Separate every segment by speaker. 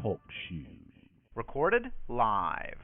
Speaker 1: Talk shoes. Recorded live.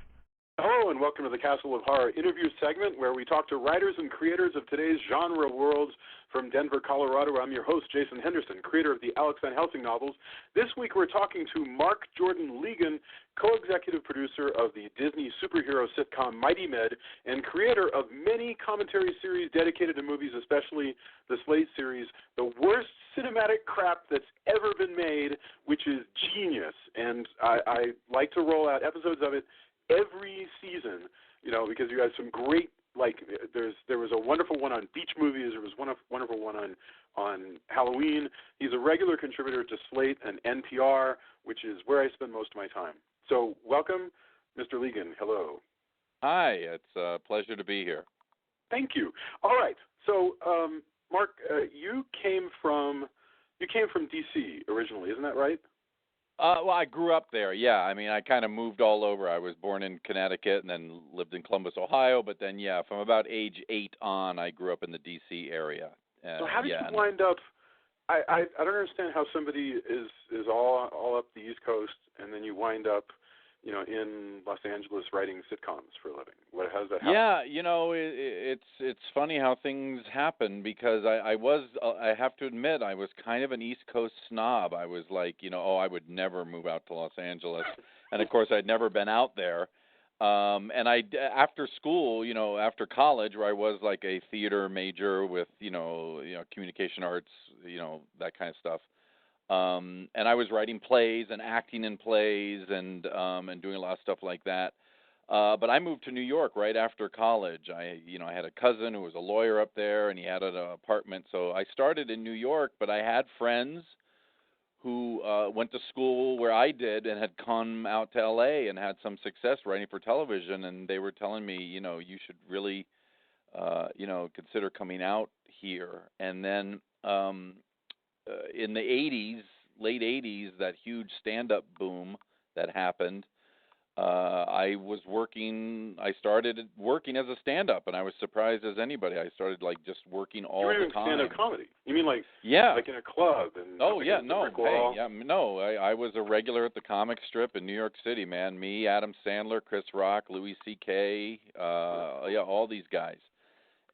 Speaker 2: Hello and welcome to the Castle of Horror interview segment where we talk to writers and creators of today's genre worlds from Denver, Colorado. I'm your host, Jason Henderson, creator of the Alex Van Helsing novels. This week we're talking to Mark Jordan Legan, co-executive producer of the Disney superhero sitcom Mighty Med and creator of many commentary series dedicated to movies, especially the Slate series, The Worst Cinematic Crap That's Ever Been Made, which is genius. And I like to roll out episodes of it every season, you know, because you have some great, like, there was a wonderful one on beach movies. There was one wonderful one on Halloween. He's a regular contributor to Slate and NPR, which is where I spend most of my time. So welcome, Mr. Legan. Hello.
Speaker 3: Hi, it's a pleasure to be here.
Speaker 2: Thank you. All right. So, Mark, you came from D.C. originally, isn't that right?
Speaker 3: Well, I grew up there, yeah. I mean, I kind of moved all over. I was born in Connecticut and then lived in Columbus, Ohio. But then, yeah, from about age 8 on, I grew up in the D.C. area.
Speaker 2: So how did you wind up? I don't understand how somebody is all up the East Coast and then you wind up, you know, in Los Angeles writing sitcoms for a living. How does that happen?
Speaker 3: Yeah, you know, it's funny how things happen because I have to admit, I was kind of an East Coast snob. I was like, you know, I would never move out to Los Angeles. And, of course, I'd never been out there. And after school, you know, after college, where I was like a theater major with, you know, communication arts, you know, that kind of stuff. And I was writing plays and acting in plays and doing a lot of stuff like that. But I moved to New York right after college. I had a cousin who was a lawyer up there, and he had an apartment. So I started in New York, but I had friends who went to school where I did and had come out to L.A. and had some success writing for television. And they were telling me, you know, you should really, consider coming out here. And then in the 80s, late 80s, that huge stand-up boom that happened, I started working as a stand-up, and I was surprised as anybody. I started, like, just working all the time.
Speaker 2: You were doing stand-up comedy? You mean like in a club? And
Speaker 3: I was a regular at the comic strip in New York City, man. Me, Adam Sandler, Chris Rock, Louis C.K., all these guys.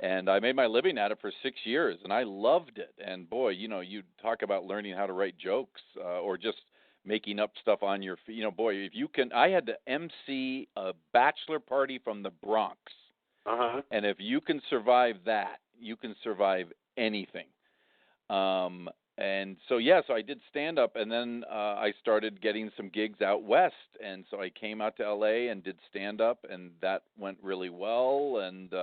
Speaker 3: And I made my living at it for 6 years, and I loved it. And, boy, you know, you talk about learning how to write jokes or just making up stuff on your feet. You know, boy, if you can – I had to MC a bachelor party from the Bronx.
Speaker 2: Uh-huh.
Speaker 3: And if you can survive that, you can survive anything. And so, so I did stand-up, and then I started getting some gigs out west. And so I came out to L.A. and did stand-up, and that went really well. And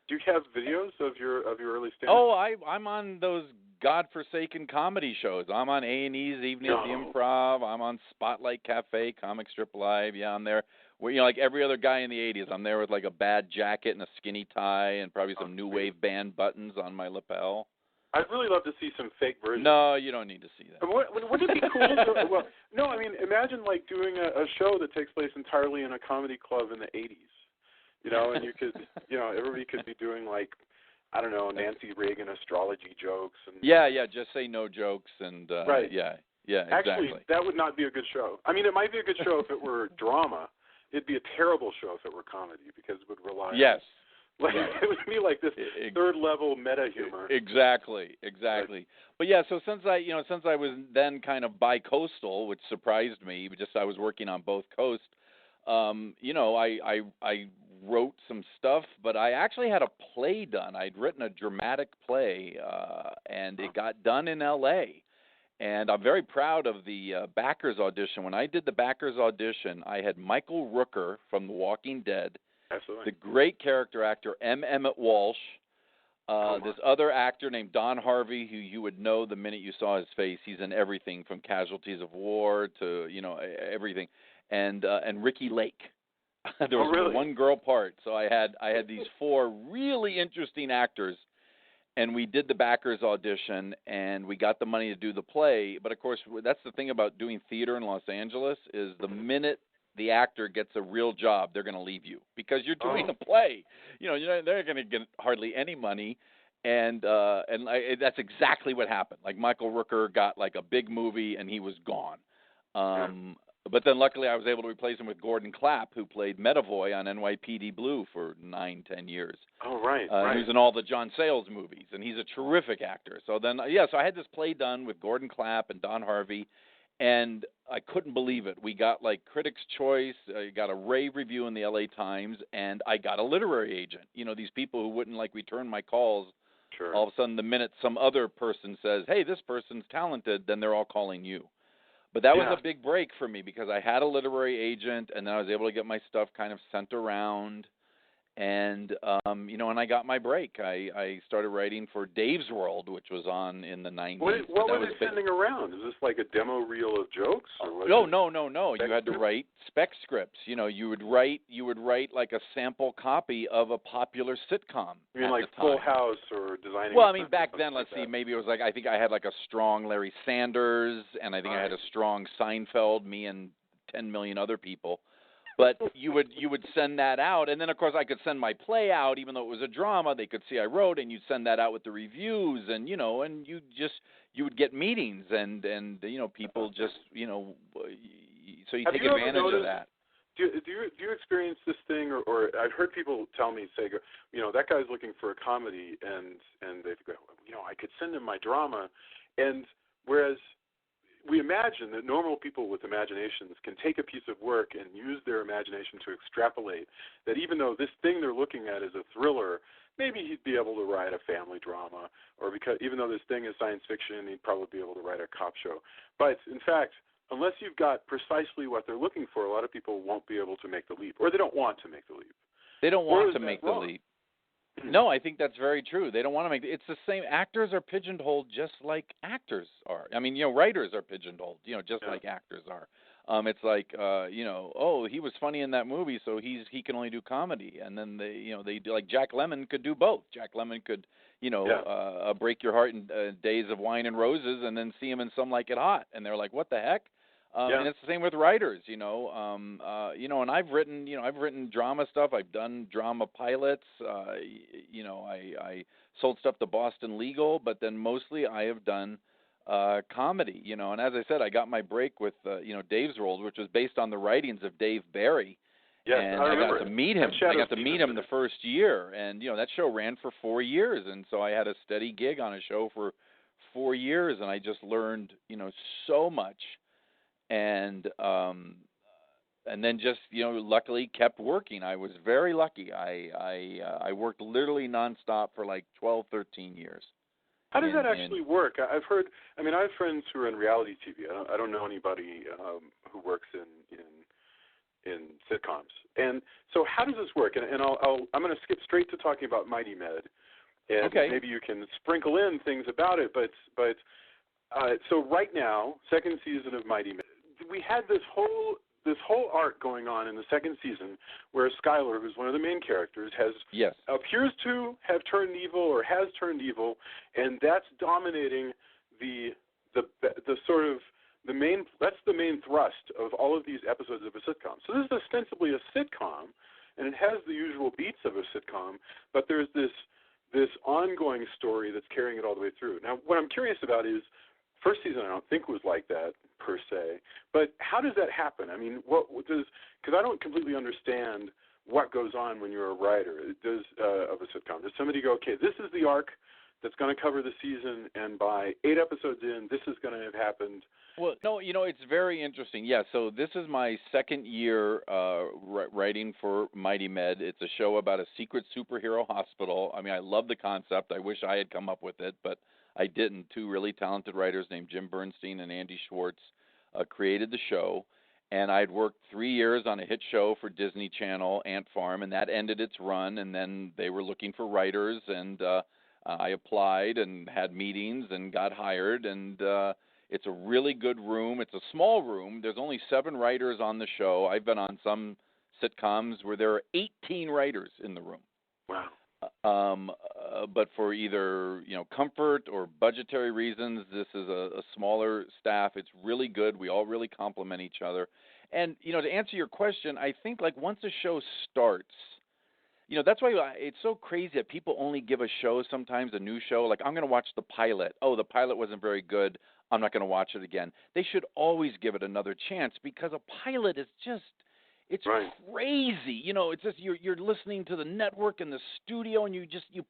Speaker 2: do you have videos of your early stand-up?
Speaker 3: Oh, I'm on those godforsaken comedy shows. I'm on A&E's Evening at the Improv. I'm on Spotlight Cafe, Comic Strip Live. Yeah, I'm there. Well, you know, like every other guy in the 80s, I'm there with like a bad jacket and a skinny tie and probably some new wave band buttons on my lapel.
Speaker 2: I'd really love to see some fake versions.
Speaker 3: No, you don't need to see that.
Speaker 2: Wouldn't it be cool? Well, no, I mean, imagine like doing a show that takes place entirely in a comedy club in the 80s. You know, and you could, you know, everybody could be doing like, I don't know, Nancy Reagan astrology jokes. And
Speaker 3: just say no jokes and
Speaker 2: right.
Speaker 3: Yeah, exactly.
Speaker 2: Actually, that would not be a good show. I mean, it might be a good show if it were drama. It'd be a terrible show if it were comedy because it would rely on it would be like this third-level meta humor.
Speaker 3: Exactly. But yeah, so since I was then kind of bi-coastal, which surprised me, just I was working on both coasts. I wrote some stuff, but I actually had a play done. I'd written a dramatic play, and it got done in L.A. And I'm very proud of the backers audition. When I did the backers audition, I had Michael Rooker from The Walking Dead,
Speaker 2: absolutely,
Speaker 3: the great character actor Emmett Walsh, this other actor named Don Harvey, who you would know the minute you saw his face. He's in everything from Casualties of War to, everything. And Ricky Lake. There was
Speaker 2: really?
Speaker 3: one girl part. So I had these 4 really interesting actors, and we did the backers audition, and we got the money to do the play. But, of course, that's the thing about doing theater in Los Angeles is the minute the actor gets a real job, they're going to leave you because you're doing a play. You know, they're going to get hardly any money. that's exactly what happened. Like Michael Rooker got like a big movie and he was gone. But then luckily I was able to replace him with Gordon Clapp, who played Medavoy on NYPD Blue for 9-10 years.
Speaker 2: Oh, right, right.
Speaker 3: He's in all the John Sayles movies, and he's a terrific actor. So then, so I had this play done with Gordon Clapp and Don Harvey, and I couldn't believe it. We got like Critics' Choice, I got a rave review in the LA Times, and I got a literary agent. You know, these people who wouldn't like return my calls.
Speaker 2: Sure.
Speaker 3: All of a sudden, the minute some other person says, hey, this person's talented, then they're all calling you. But that was a big break for me because I had a literary agent, and then I was able to get my stuff kind of sent around. And, and I got my break. I started writing for Dave's World, which was on in the 90s.
Speaker 2: What were they sending around? Is this like a demo reel of jokes? Or
Speaker 3: No. You had to write spec scripts. You know, you would write like a sample copy of a popular sitcom.
Speaker 2: You mean like Full House or Designing?
Speaker 3: Well, I mean, back then, let's see, maybe it was like, I think I had like a strong Larry Sanders, and I think I had a strong Seinfeld, me and 10 million other people. But you would send that out, and then of course I could send my play out, even though it was a drama. They could see I wrote, and you'd send that out with the reviews, and and you would get meetings, and people just so you take advantage of that.
Speaker 2: Do you experience this thing, or I've heard people tell me, say, that guy's looking for a comedy, and they go, I could send him my drama, and whereas we imagine that normal people with imaginations can take a piece of work and use their imagination to extrapolate that even though this thing they're looking at is a thriller, maybe he'd be able to write a family drama, or because even though this thing is science fiction, he'd probably be able to write a cop show. But in fact, unless you've got precisely what they're looking for, a lot of people won't be able to make the leap, or they don't want to make the leap.
Speaker 3: They don't want to make the leap. No, I think that's very true. They don't want to make it's the same. Actors are pigeonholed just like actors are. I mean, writers are pigeonholed, just like actors are. It's like, he was funny in that movie, so he can only do comedy. And then they do, like Jack Lemmon could do both. Jack Lemmon could, break your heart in Days of Wine and Roses, and then see him in Some Like It Hot, and they're like, what the heck? And it's the same with writers, and I've written drama stuff. I've done drama pilots. I sold stuff to Boston Legal, but then mostly I have done comedy, and as I said, I got my break with, Dave's World, which was based on the writings of Dave Barry.
Speaker 2: Yes,
Speaker 3: and I got to meet him. I got to meet him the first year, and that show ran for 4 years, and so I had a steady gig on a show for 4 years, and I just learned, so much. And then just luckily kept working. I was very lucky. I worked literally nonstop for like 12, 13 years.
Speaker 2: How does that actually work? I have friends who are in reality TV. I don't know anybody who works in sitcoms. And so how does this work? And I'm going to skip straight to talking about Mighty Med, and maybe you can sprinkle in things about it. But so right now, second season of Mighty Med. We had this whole arc going on in the second season where Skylar, who's one of the main characters, appears to have turned evil or has turned evil, and that's dominating the sort of the main thrust of all of these episodes of a sitcom. So this is ostensibly a sitcom, and it has the usual beats of a sitcom, but there's this ongoing story that's carrying it all the way through. Now, what I'm curious about is, first season I don't think was like that per se, but how does that happen? I mean, because I don't completely understand what goes on when you're a writer of a sitcom. Does somebody go, okay, this is the arc that's going to cover the season, and by 8 episodes in, this is going to have happened?
Speaker 3: Well, no, it's very interesting. Yeah, so this is my second year writing for Mighty Med. It's a show about a secret superhero hospital. I mean, I love the concept. I wish I had come up with it, but I didn't. 2 really talented writers named Jim Bernstein and Andy Schwartz created the show, and I'd worked 3 years on a hit show for Disney Channel, Ant Farm, and that ended its run, and then they were looking for writers, and I applied and had meetings and got hired, and it's a really good room. It's a small room. There's only 7 writers on the show. I've been on some sitcoms where there are 18 writers in the room.
Speaker 2: Wow.
Speaker 3: But for either comfort or budgetary reasons, this is a smaller staff. It's really good. We all really complement each other. And to answer your question, I think like once a show starts, that's why it's so crazy that people only give a show sometimes, a new show, like I'm going to watch the pilot. Oh, the pilot wasn't very good. I'm not going to watch it again. They should always give it another chance because a pilot is just, it's
Speaker 2: right.
Speaker 3: crazy. It's just you're listening to the network in the studio and you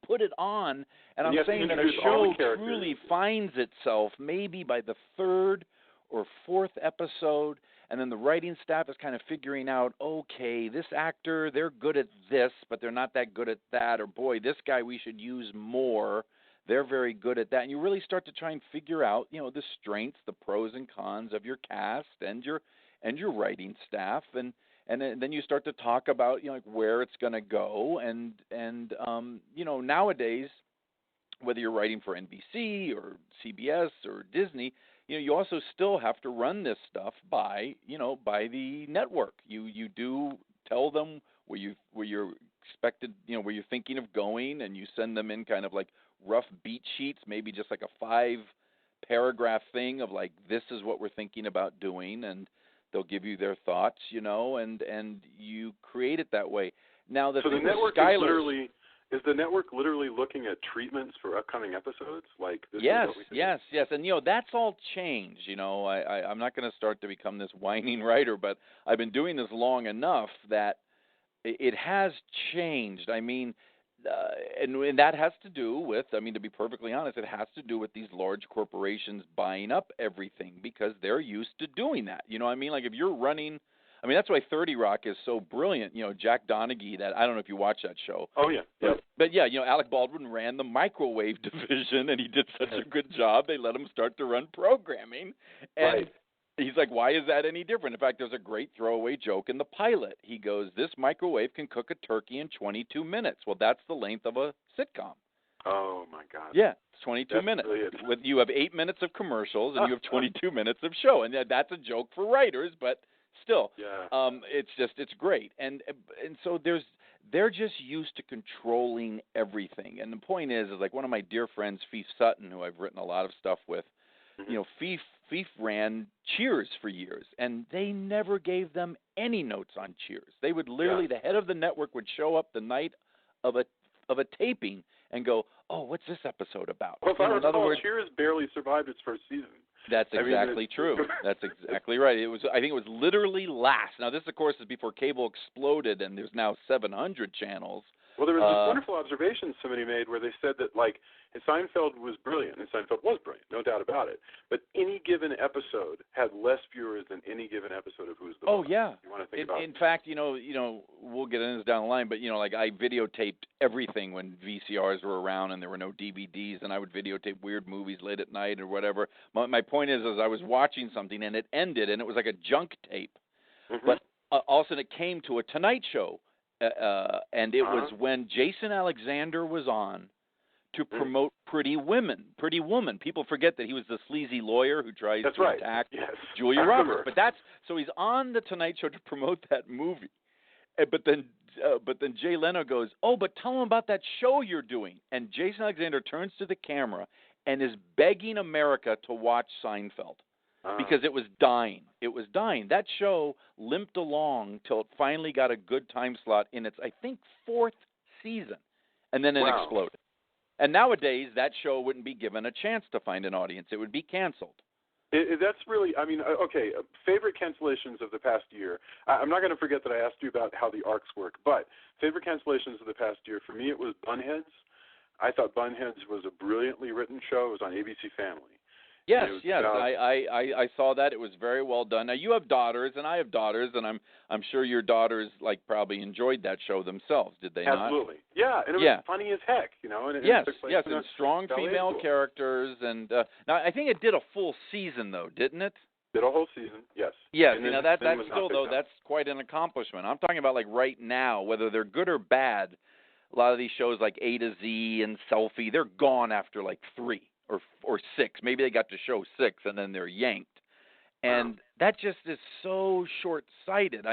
Speaker 3: put it on. And I'm saying that a show truly finds itself maybe by the third or fourth episode. And then the writing staff is kind of figuring out, okay, this actor, they're good at this, but they're not that good at that. Or, boy, this guy we should use more. They're very good at that. And you really start to try and figure out, the strengths, the pros and cons of your cast and your writing staff. And then you start to talk about, like where it's going to go. And nowadays, whether you're writing for NBC or CBS or Disney, you also still have to run this stuff by the network. You do tell them where you're expected, where you're thinking of going, and you send them in kind of like rough beat sheets, maybe just like a 5-paragraph thing of like, this is what we're thinking about doing, and they'll give you their thoughts, and you create it that way. Now the network
Speaker 2: is the network literally looking at treatments for upcoming episodes? Like this
Speaker 3: yes, and that's all changed. I'm not going to start to become this whining writer, but I've been doing this long enough that it has changed. I mean, and that has to do with, to be perfectly honest, it has to do with these large corporations buying up everything because they're used to doing that. Like if you're running. That's why 30 Rock is so brilliant. Jack Donaghy, that I don't know if you watch that show.
Speaker 2: Oh, yeah.
Speaker 3: But Alec Baldwin ran the microwave division, and he did such a good job. They let him start to run programming. And he's like, why is that any different? In fact, there's a great throwaway joke in the pilot. He goes, this microwave can cook a turkey in 22 minutes. Well, that's the length of a sitcom.
Speaker 2: Oh, my God.
Speaker 3: Yeah, it's 22 minutes.
Speaker 2: Brilliant.
Speaker 3: You have 8 minutes of commercials, and you have 22 minutes of show. And that's a joke for writers, but still, it's great, and so they're just used to controlling everything. And the point is like one of my dear friends, Fief Sutton, who I've written a lot of stuff with. Fief ran Cheers for years, and they never gave them any notes on Cheers. They would literally, the head of the network would show up the night of a taping and go, "Oh, what's this episode about?"
Speaker 2: Well, in other words, Cheers barely survived its first season.
Speaker 3: That's exactly true. That's exactly right. I think it was literally last. Now, this, of course, is before cable exploded, and there's now 700 channels.
Speaker 2: Well, there was this wonderful observation somebody made where they said that, like, Seinfeld was brilliant, and Seinfeld was brilliant, no doubt about it. But any given episode had less viewers than any given episode of Who's the Boss.
Speaker 3: Oh, yeah.
Speaker 2: You want to think about it?
Speaker 3: In fact, we'll get into this down the line, but, like I videotaped everything when VCRs were around and there were no DVDs, and I would videotape weird movies late at night or whatever. My point is I was watching something, and it ended, and it was like a junk tape. Mm-hmm. But all of a sudden it came to a Tonight Show. And it was when Jason Alexander was on to promote Pretty Woman. People forget that he was the sleazy lawyer who tries to attack Julia Roberts. But so he's on the Tonight Show to promote that movie. But then Jay Leno goes, "Oh, but tell him about that show you're doing." And Jason Alexander turns to the camera and is begging America to watch Seinfeld. Because it was dying. That show limped along till it finally got a good time slot in its, I think, 4th season. And then it exploded. And nowadays, that show wouldn't be given a chance to find an audience. It would be canceled.
Speaker 2: That's really, okay, favorite cancellations of the past year. I'm not going to forget that I asked you about how the arcs work, but favorite cancellations of the past year, for me, it was Bunheads. I thought Bunheads was a brilliantly written show. It was on ABC Family.
Speaker 3: Yes. I saw that. It was very well done. Now you have daughters, and I have daughters, and I'm sure your daughters probably enjoyed that show themselves. Did they not?
Speaker 2: Absolutely. Yeah, and it was funny as heck, And
Speaker 3: yes, and strong female characters, and now I think it did a full season though, didn't it?
Speaker 2: Did a whole season, yes.
Speaker 3: Yes, that's still though that's quite an accomplishment. I'm talking about right now, whether they're good or bad. A lot of these shows like A to Z and Selfie, they're gone after 3. Or 6. Maybe they got to show 6 and then they're yanked. And that just is so short-sighted.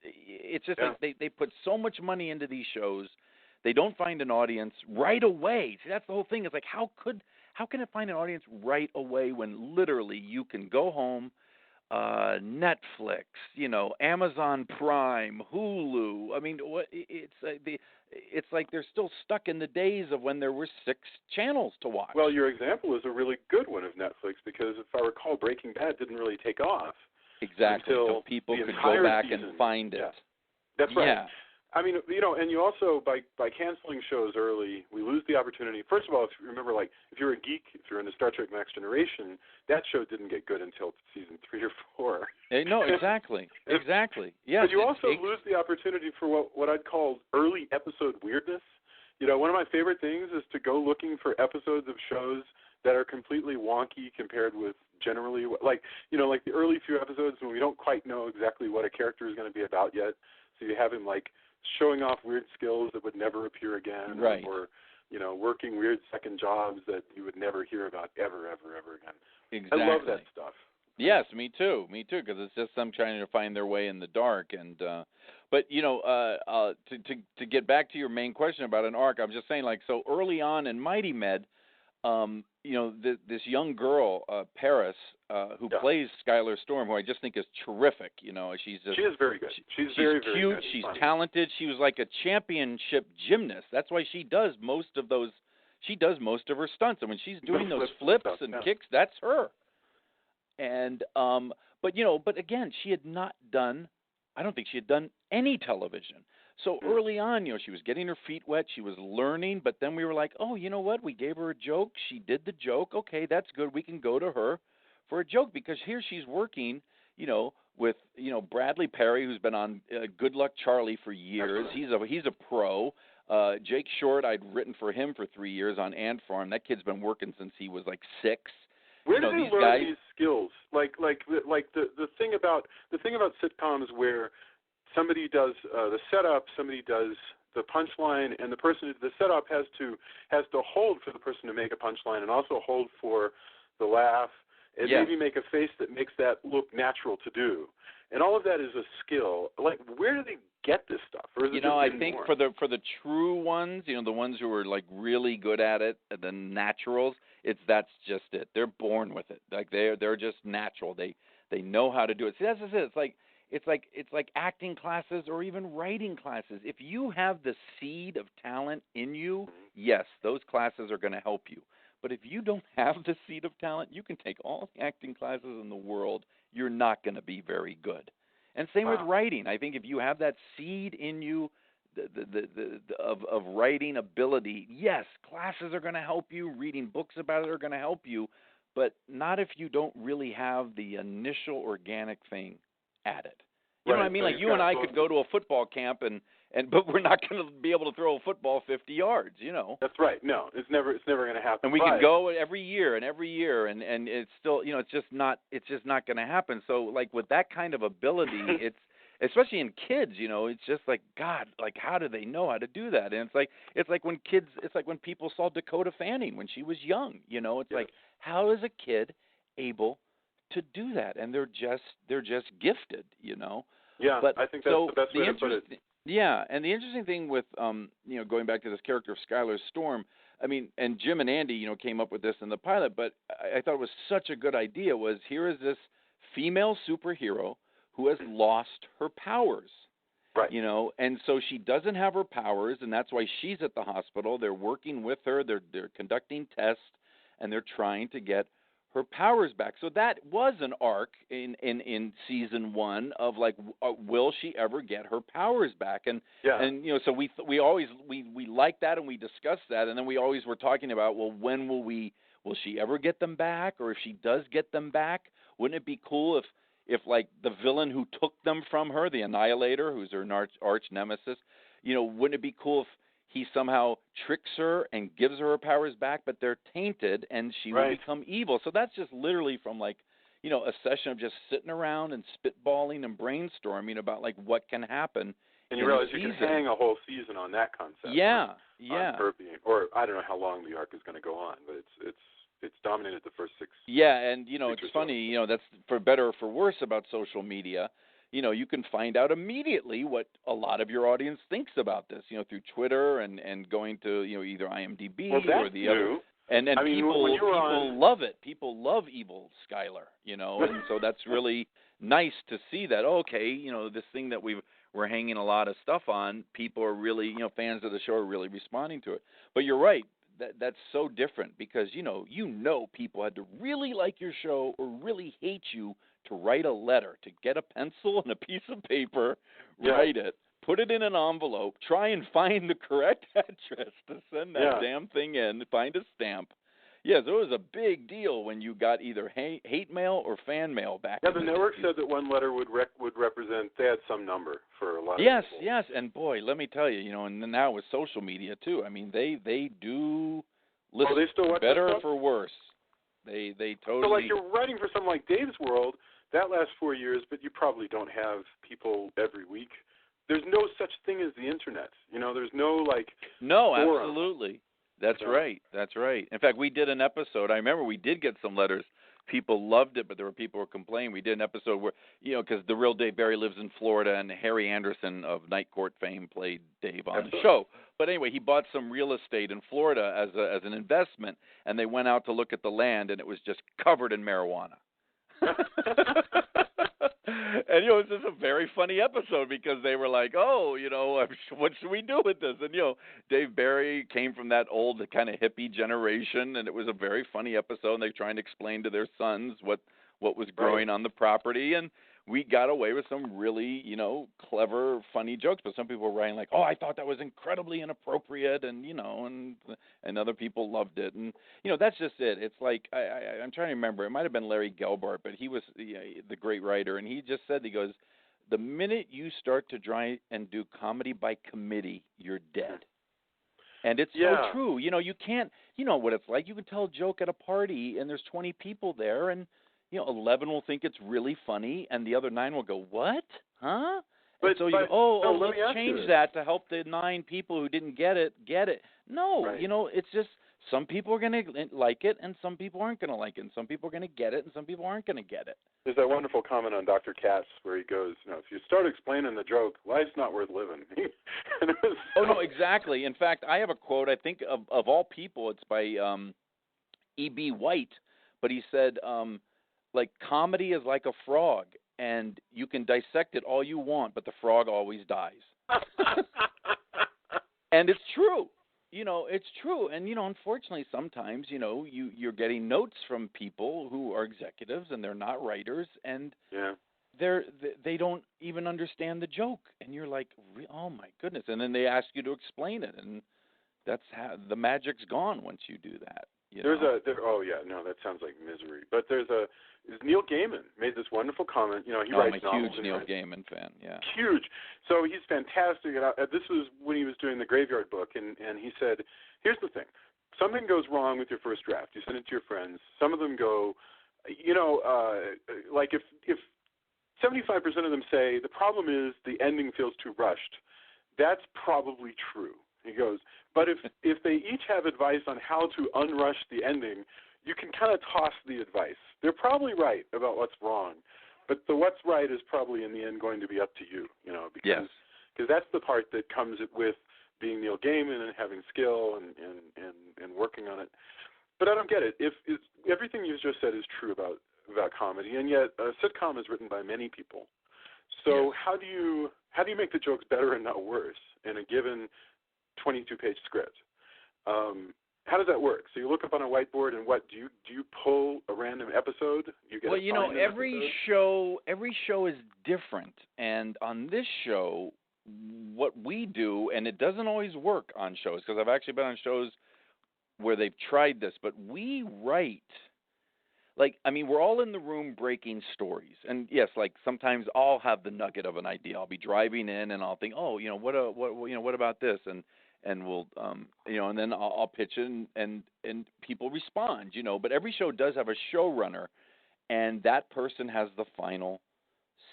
Speaker 3: It's just like they put so much money into these shows. They don't find an audience right away. See, that's the whole thing. It's like, how can it find an audience right away when literally you can go home, Netflix, Amazon Prime, Hulu. I mean, it's like they're still stuck in the days of when there were 6 channels to watch.
Speaker 2: Well, your example is a really good one of Netflix because if I recall, Breaking Bad didn't really take off.
Speaker 3: Exactly.
Speaker 2: Until
Speaker 3: so people
Speaker 2: the
Speaker 3: could go back
Speaker 2: season.
Speaker 3: and find it.
Speaker 2: Yeah. That's right.
Speaker 3: Yeah.
Speaker 2: I mean, and you also, by canceling shows early, we lose the opportunity. First of all, if you remember, like, if you're a geek, if you're into Star Trek Next Generation, that show didn't get good until season 3 or 4.
Speaker 3: No, exactly. Exactly. Yes.
Speaker 2: But you also lose the opportunity for what I'd call early episode weirdness. One of my favorite things is to go looking for episodes of shows that are completely wonky compared with generally, like the early few episodes when we don't quite know exactly what a character is going to be about yet. So you have him, like, showing off weird skills that would never appear again,
Speaker 3: right.
Speaker 2: or working weird second jobs that you would never hear about ever again.
Speaker 3: Exactly.
Speaker 2: I love that stuff.
Speaker 3: Yes, me too, because it's just them trying to find their way in the dark. And but to get back to your main question about an arc, I'm just saying, like, so early on in Mighty Med, this young girl, Paris, who plays Skylar Storm, who I just think is terrific. She is very good. She's very, very
Speaker 2: cute.
Speaker 3: Good. She's talented. She was like a championship gymnast. That's why she does most of those. She does most of her stunts, and when she's doing those flips and kicks, that's her. And but again, she had not done. I don't think she had done any television. So early on, she was getting her feet wet. She was learning, but then we were like, oh, you know what? We gave her a joke. She did the joke. Okay, that's good. We can go to her for a joke because here she's working, with Bradley Perry, who's been on Good Luck Charlie for years. He's a pro. Jake Short, I'd written for him for 3 years on Ant Farm. That kid's been working since he was like 6.
Speaker 2: Where do they learn these skills? Like the thing about sitcoms where somebody does the setup, somebody does the punchline, and the setup has to hold for the person to make a punchline, and also hold for the laugh, and maybe make a face that makes that look natural to do. And all of that is a skill. Like, where do they get this stuff? Or is it
Speaker 3: I think for the true ones, the ones who are like really good at it, the naturals, that's just it. They're born with it. Like they're just natural. They know how to do it. See, that's just it. It's like acting classes or even writing classes. If you have the seed of talent in you, yes, those classes are going to help you. But if you don't have the seed of talent, you can take all the acting classes in the world. You're not going to be very good. And same with writing. I think if you have that seed in you, of writing ability, yes, classes are going to help you. Reading books about it are going to help you, but not if you don't really have the initial organic thing at it. You know what I mean? Like you and I could go to a football camp but we're not going to be able to throw a football 50 yards, That's
Speaker 2: right. No, it's never going to happen.
Speaker 3: And we can go every year, and it's still, it's just not going to happen. So like with that kind of ability, it's especially in kids, it's just like, God, like how do they know how to do that? And it's like when people saw Dakota Fanning when she was young, it's like, how is a kid able to do that? And they're just gifted,
Speaker 2: Yeah,
Speaker 3: but
Speaker 2: I think that's the best way to put it.
Speaker 3: Yeah, and the interesting thing with going back to this character of Skylar Storm, I mean, and Jim and Andy, came up with this in the pilot, but I thought it was such a good idea was here is this female superhero who has lost her powers.
Speaker 2: Right.
Speaker 3: And so she doesn't have her powers, and that's why she's at the hospital. They're working with her, they're conducting tests, and they're trying to get her powers back. So that was an arc in season 1 of like, will she ever get her powers back? And so we always like that and we discussed that, and then we always were talking about, well, when will she ever get them back? Or if she does get them back, wouldn't it be cool if like the villain who took them from her, the Annihilator, who's her arch nemesis, wouldn't it be cool if he somehow tricks her and gives her powers back, but they're tainted and she will become evil. So that's just literally from like, a session of just sitting around and spitballing and brainstorming about like what can happen.
Speaker 2: And you realize you can hang a whole season on that concept.
Speaker 3: Yeah.
Speaker 2: On her being, or I don't know how long the arc is going to go on, but it's dominated the first 6.
Speaker 3: Yeah, and it's funny, that's for better or for worse about social media. You can find out immediately what a lot of your audience thinks about this, through Twitter and going to, either IMDb
Speaker 2: or
Speaker 3: the other. And
Speaker 2: I mean,
Speaker 3: people
Speaker 2: when you were
Speaker 3: people love it. People love evil Skylar, and so that's really nice to see that. Okay, this thing that we're hanging a lot of stuff on, people are really, fans of the show are really responding to it. But you're right. That's so different because people had to really like your show or really hate you to write a letter, to get a pencil and a piece of paper, write it, put it in an envelope, try and find the correct address to send that damn thing in, find a stamp. Yes, it was a big deal when you got either hate mail or fan mail back.
Speaker 2: Yeah, the network said that one letter would represent, they had some number for a lot of
Speaker 3: people.
Speaker 2: Yes,
Speaker 3: and boy, let me tell you, and now with social media too, I mean, they do listen,
Speaker 2: they still watch
Speaker 3: better or for worse. They totally.
Speaker 2: So like you're writing for something like Dave's World, that lasts 4 years, but you probably don't have people every week. There's no such thing as the internet. There's no
Speaker 3: No,
Speaker 2: forum.
Speaker 3: Absolutely. That's right. That's right. In fact, we did an episode. I remember we did get some letters. People loved it, but there were people who were complaining. We did an episode where, because the real Dave Barry lives in Florida, and Harry Anderson of Night Court fame played Dave on the show. But anyway, he bought some real estate in Florida as an investment, and they went out to look at the land, and it was just covered in marijuana. And it was just a very funny episode because they were like, "Oh, what should we do with this?" And Dave Barry came from that old kind of hippie generation, and it was a very funny episode. And they're trying to explain to their sons what was growing on the property, and we got away with some really clever, funny jokes. But some people were writing like, "Oh, I thought that was incredibly inappropriate," and and other people loved it, and that's just it. It's like I'm trying to remember. It might have been Larry Gelbart, but he was the great writer, and he just said, he goes, "The minute you start to try and do comedy by committee, you're dead." And it's so true. You can't. You know what it's like. You can tell a joke at a party, and there's 20 people there, and 11 will think it's really funny, and the other 9 will go, "What? Huh?"
Speaker 2: But,
Speaker 3: and so let's change that to help the 9 people who didn't get it. No, it's just some people are going to like it, and some people aren't going to like it, and some people are going to get it, and some people aren't going to get it.
Speaker 2: There's that wonderful comment on Dr. Katz where he goes, if you start explaining the joke, life's not worth living.
Speaker 3: No, exactly. In fact, I have a quote, I think, of all people, it's by E.B. White, but he said, comedy is like a frog, and you can dissect it all you want, but the frog always dies. And it's true. It's true. And, unfortunately, sometimes, you're getting notes from people who are executives and they're not writers, and they don't even understand the joke. And you're like, oh, my goodness. And then they ask you to explain it, and that's how the magic's gone once you do that. That sounds like misery. But Neil Gaiman made this wonderful comment. He writes novels. I'm a huge Neil Gaiman fan. Yeah,
Speaker 2: huge. So he's fantastic. This was when he was doing the Graveyard Book, and he said, "Here's the thing: something goes wrong with your first draft. You send it to your friends. Some of them go, like if 75% of them say the problem is the ending feels too rushed, that's probably true." He goes, but if they each have advice on how to unrush the ending, you can kind of toss the advice. They're probably right about what's wrong, but the what's right is probably in the end going to be up to you, because that's the part that comes with being Neil Gaiman and having skill and working on it. But I don't get it. If everything you've just said is true about comedy, and yet a sitcom is written by many people. So how do you make the jokes better and not worse in a given 22-page script? How does that work? So you look up on a whiteboard, and what do you pull a random episode?
Speaker 3: Every show is different, and on this show, what we do, and it doesn't always work on shows because I've actually been on shows where they've tried this, but we write. We're all in the room breaking stories, and yes, sometimes I'll have the nugget of an idea. I'll be driving in, and I'll think, what about this, and we'll, and then I'll pitch it, and people respond, But every show does have a showrunner, and that person has the final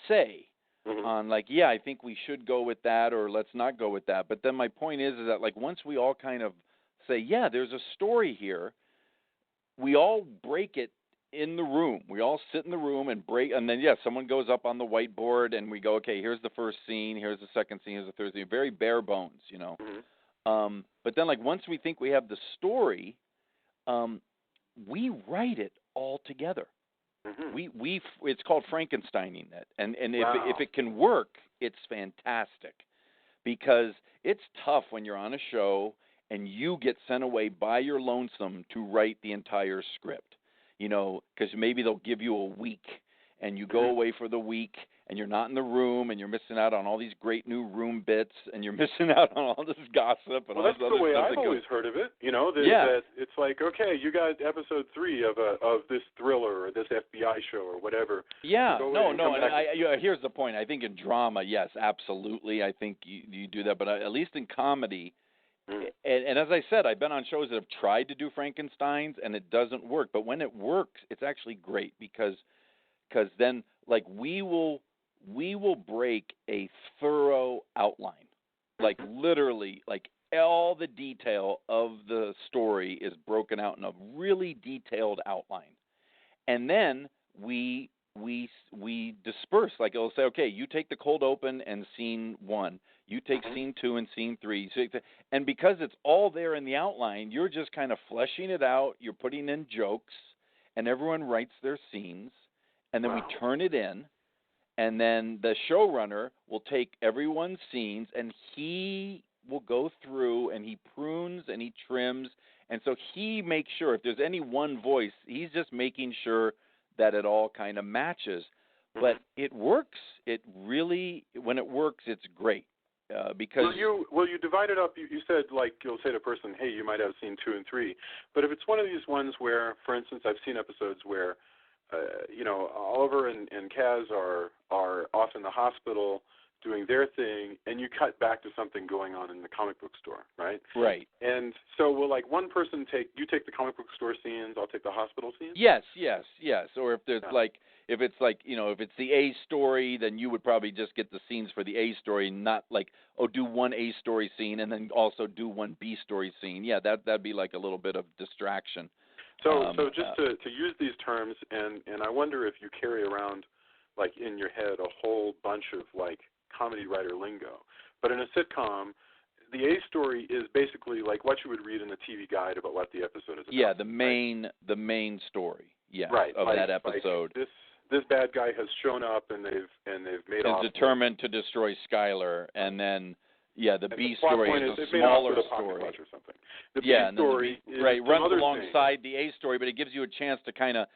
Speaker 3: say on, I think we should go with that, or let's not go with that. But then my point is that, once we all kind of say, there's a story here, we all break it in the room. We all sit in the room and break, and then, someone goes up on the whiteboard, and we go, okay, here's the first scene, here's the second scene, here's the third scene, very bare bones, But then, once we think we have the story, we write it all together.
Speaker 2: Mm-hmm.
Speaker 3: It's called Frankenstein Unit, and
Speaker 2: Wow.
Speaker 3: if it can work, it's fantastic, because it's tough when you're on a show and you get sent away by your lonesome to write the entire script, because maybe they'll give you a week, and you go away for the week, and you're not in the room, and you're missing out on all these great new room bits, and you're missing out on all this gossip and all this other stuff.
Speaker 2: Well, that's the way I've always heard of it. That it's like, okay, you got episode 3 of this thriller or this FBI show or whatever.
Speaker 3: Yeah, and here's the point. I think in drama, yes, absolutely. I think you do that, but at least in comedy. And as I said, I've been on shows that have tried to do Frankensteins, and it doesn't work. But when it works, it's actually great, because then, like, we will break a thorough outline, like literally, like all the detail of the story is broken out in a really detailed outline, and then we disperse. Like, it'll say, okay, you take the cold open and scene 1, you take scene 2 and scene 3, and because it's all there in the outline, you're just kind of fleshing it out. You're putting in jokes, and everyone writes their scenes, and then we turn it in. And then the showrunner will take everyone's scenes, and he will go through, and he prunes, and he trims. And so he makes sure, if there's any one voice, he's just making sure that it all kind of matches. But it works. It really, when it works, it's great. Because
Speaker 2: Will you divide it up? You said, like, you'll say to a person, hey, you might have scene 2 and 3. But if it's one of these ones where, for instance, I've seen episodes where, Oliver and Kaz are off in the hospital doing their thing, and you cut back to something going on in the comic book store, right?
Speaker 3: Right.
Speaker 2: And so will, like, one person take the comic book store scenes, I'll take the hospital scenes?
Speaker 3: Yes. Or if there's if it's the A story, then you would probably just get the scenes for the A story, not like, do one A story scene and then also do one B story scene. Yeah, that'd be like a little bit of distraction.
Speaker 2: So just to use these terms, and I wonder if you carry around, like, in your head a whole bunch of, like, comedy writer lingo. But in a sitcom, the A story is basically like what you would read in a TV guide about what the episode is about.
Speaker 3: Yeah, the main story. Yeah,
Speaker 2: right,
Speaker 3: of that episode.
Speaker 2: Like this bad guy has shown up, and they've made off.
Speaker 3: Is determined to destroy Skylar, and then. Yeah, the B
Speaker 2: the
Speaker 3: story is a smaller story.
Speaker 2: Or something. The
Speaker 3: B story runs alongside the A story, but it gives you a chance to kind of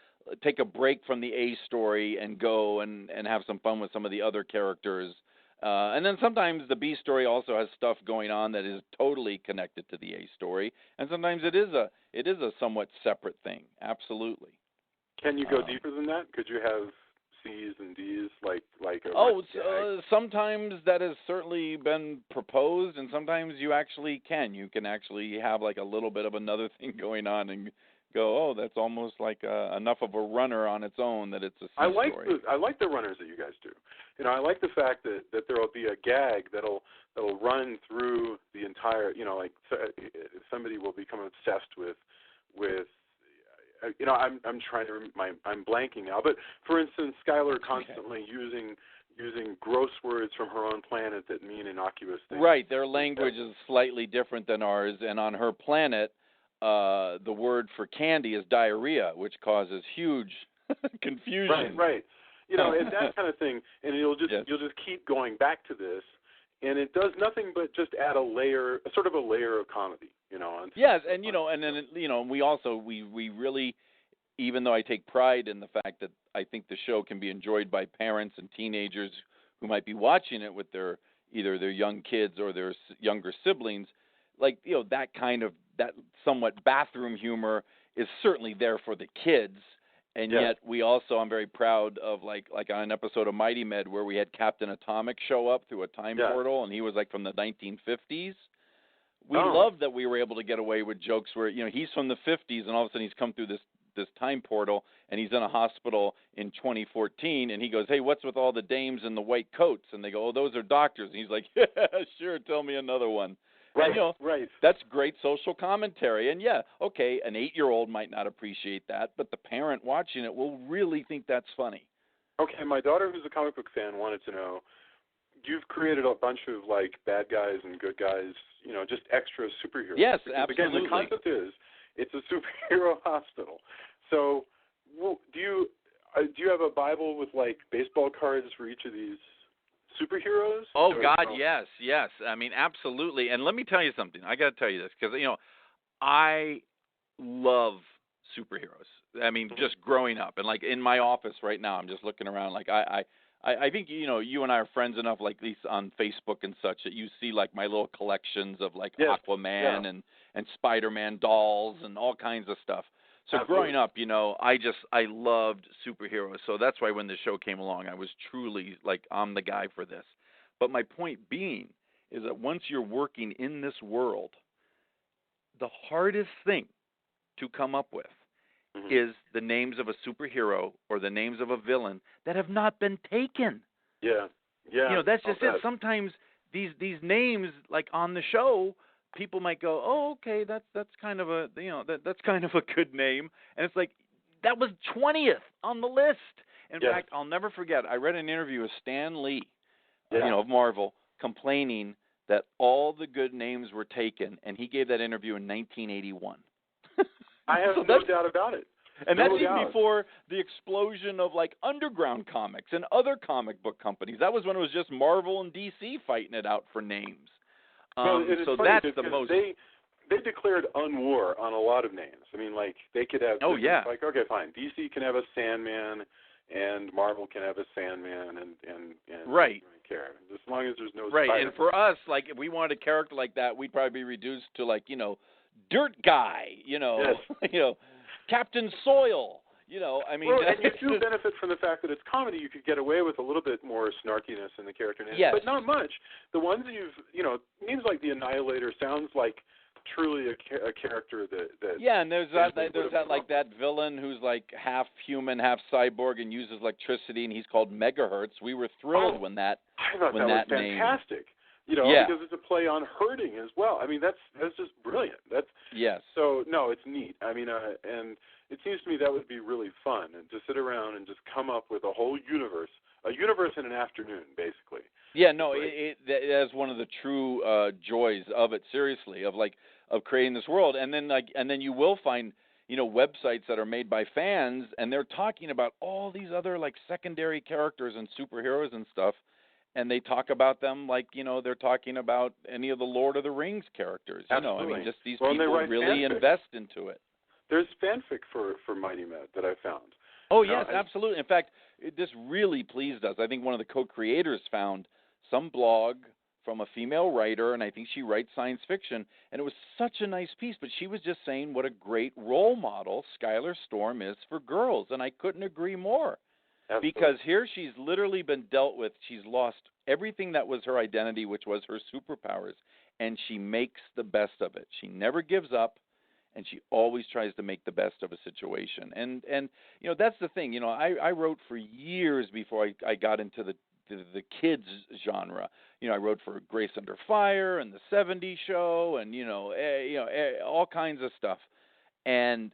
Speaker 3: take a break from the A story and go and have some fun with some of the other characters. And then sometimes the B story also has stuff going on that is totally connected to the A story, and sometimes it is a somewhat separate thing. Absolutely.
Speaker 2: Can you go deeper than that? Could you have C's and D's like
Speaker 3: sometimes that has certainly been proposed, and sometimes you actually can. You can actually have like a little bit of another thing going on and go, that's almost like enough of a runner on its own that it's a C story.
Speaker 2: I like the runners that you guys do. I like the fact that there will be a gag that'll run through the entire. Like somebody will become obsessed with. I'm trying to. I'm blanking now. But for instance, Skylar constantly using gross words from her own planet that mean innocuous things.
Speaker 3: Right. Their language is slightly different than ours, and on her planet, the word for candy is diarrhea, which causes huge confusion.
Speaker 2: Right. And that kind of thing. And you'll just keep going back to this, and it does nothing but just add a sort of a layer of comedy.
Speaker 3: Yes, and and then we really, even though I take pride in the fact that I think the show can be enjoyed by parents and teenagers who might be watching it with either their young kids or their younger siblings, like that somewhat bathroom humor is certainly there for the kids, and yet we also, I'm very proud of like on an episode of Mighty Med where we had Captain Atomic show up through a time portal, and he was like from the 1950s. We love that we were able to get away with jokes where, he's from the 50s and all of a sudden he's come through this time portal and he's in a hospital in 2014 and he goes, hey, what's with all the dames in the white coats? And they go, those are doctors. And he's like, yeah, sure, tell me another one.
Speaker 2: Right,
Speaker 3: and,
Speaker 2: right.
Speaker 3: That's great social commentary. And an 8-year-old might not appreciate that, but the parent watching it will really think that's funny.
Speaker 2: Okay, my daughter, who's a comic book fan, wanted to know, you've created a bunch of like bad guys and good guys, just extra superheroes.
Speaker 3: Yes,
Speaker 2: because,
Speaker 3: absolutely.
Speaker 2: again, the concept is It's a superhero hospital. So, do you have a Bible with like baseball cards for each of these superheroes?
Speaker 3: Oh God, yes. I mean, absolutely. And let me tell you something. I got to tell you this because I love superheroes. I mean, just growing up and like in my office right now, I'm just looking around. Like I think you and I are friends enough, like at least on Facebook and such, that you see like my little collections of like Aquaman and Spider-Man dolls and all kinds of stuff. So
Speaker 2: Absolutely.
Speaker 3: growing up, I loved superheroes. So that's why when the show came along, I was truly like, I'm the guy for this. But my point being is that once you're working in this world, the hardest thing to come up with is the names of a superhero or the names of a villain that have not been taken.
Speaker 2: Yeah.
Speaker 3: That's just it. Sometimes these names, like on the show, people might go, "Oh, okay, that's kind of a that's kind of a good name," and it's like that was 20th on the list. In fact, I'll never forget. I read an interview with Stan Lee, of Marvel, complaining that all the good names were taken, and he gave that interview in 1981.
Speaker 2: I have no doubt about it.
Speaker 3: And that's even before the explosion of like underground comics and other comic book companies. That was when it was just Marvel and DC fighting it out for names. So that's the most.
Speaker 2: They declared unwar on a lot of names. I mean, like they could have. Like, okay, fine. DC can have a Sandman, and Marvel can have a Sandman, and
Speaker 3: right.
Speaker 2: I don't care as long as there's no.
Speaker 3: Right,
Speaker 2: Spider-Man.
Speaker 3: and for us, like if we wanted a character like that, we'd probably be reduced to like Dirt Guy, Captain Soil. I mean,
Speaker 2: and you do benefit from the fact that it's comedy. You could get away with a little bit more snarkiness in the character names, but not much. The ones names like the Annihilator sounds like truly a character that.
Speaker 3: Yeah, and there's that villain who's like half human, half cyborg, and uses electricity, and he's called Megahertz. We were thrilled when that
Speaker 2: was fantastic. Because it's a play on herding as well. I mean, that's just brilliant. So no, it's neat. I mean, and it seems to me that would be really fun, and to sit around and just come up with a whole universe in an afternoon, basically.
Speaker 3: Yeah, no, that is one of the true joys of it. Seriously, of creating this world, and then you will find websites that are made by fans, and they're talking about all these other like secondary characters and superheroes and stuff. And they talk about them like, they're talking about any of the Lord of the Rings characters.
Speaker 2: Absolutely.
Speaker 3: I mean, just these people really invest into it.
Speaker 2: There's fanfic for Mighty Med that I found.
Speaker 3: Oh, yes, absolutely. In fact, this really pleased us. I think one of the co-creators found some blog from a female writer, and I think she writes science fiction, and it was such a nice piece, but she was just saying what a great role model Skylar Storm is for girls, and I couldn't agree more. Absolutely. Because here she's literally been dealt with. She's lost everything that was her identity, which was her superpowers, and she makes the best of it. She never gives up, and she always tries to make the best of a situation. And that's the thing. I wrote for years before I got into the kids genre. I wrote for Grace Under Fire and the 70s Show, and all kinds of stuff. And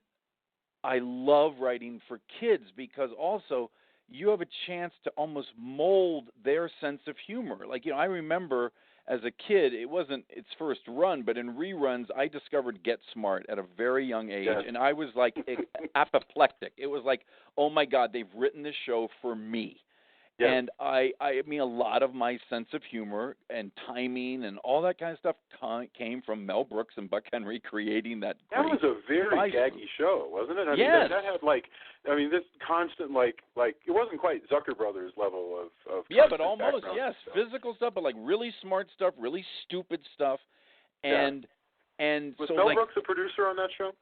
Speaker 3: I love writing for kids because also you have a chance to almost mold their sense of humor. Like, I remember as a kid, it wasn't its first run, but in reruns, I discovered Get Smart at a very young age, and I was like apoplectic. It was like, oh my God, they've written this show for me. Yes. And I mean, a lot of my sense of humor and timing and all that kind of stuff came from Mel Brooks and Buck Henry creating that.
Speaker 2: That was a very gaggy show, wasn't it? I
Speaker 3: yes.
Speaker 2: mean, that had this constant like it wasn't quite Zucker Brothers level of
Speaker 3: but almost
Speaker 2: stuff.
Speaker 3: Physical stuff, but like really smart stuff, really stupid stuff, and
Speaker 2: was
Speaker 3: so
Speaker 2: Mel Brooks a producer on that show?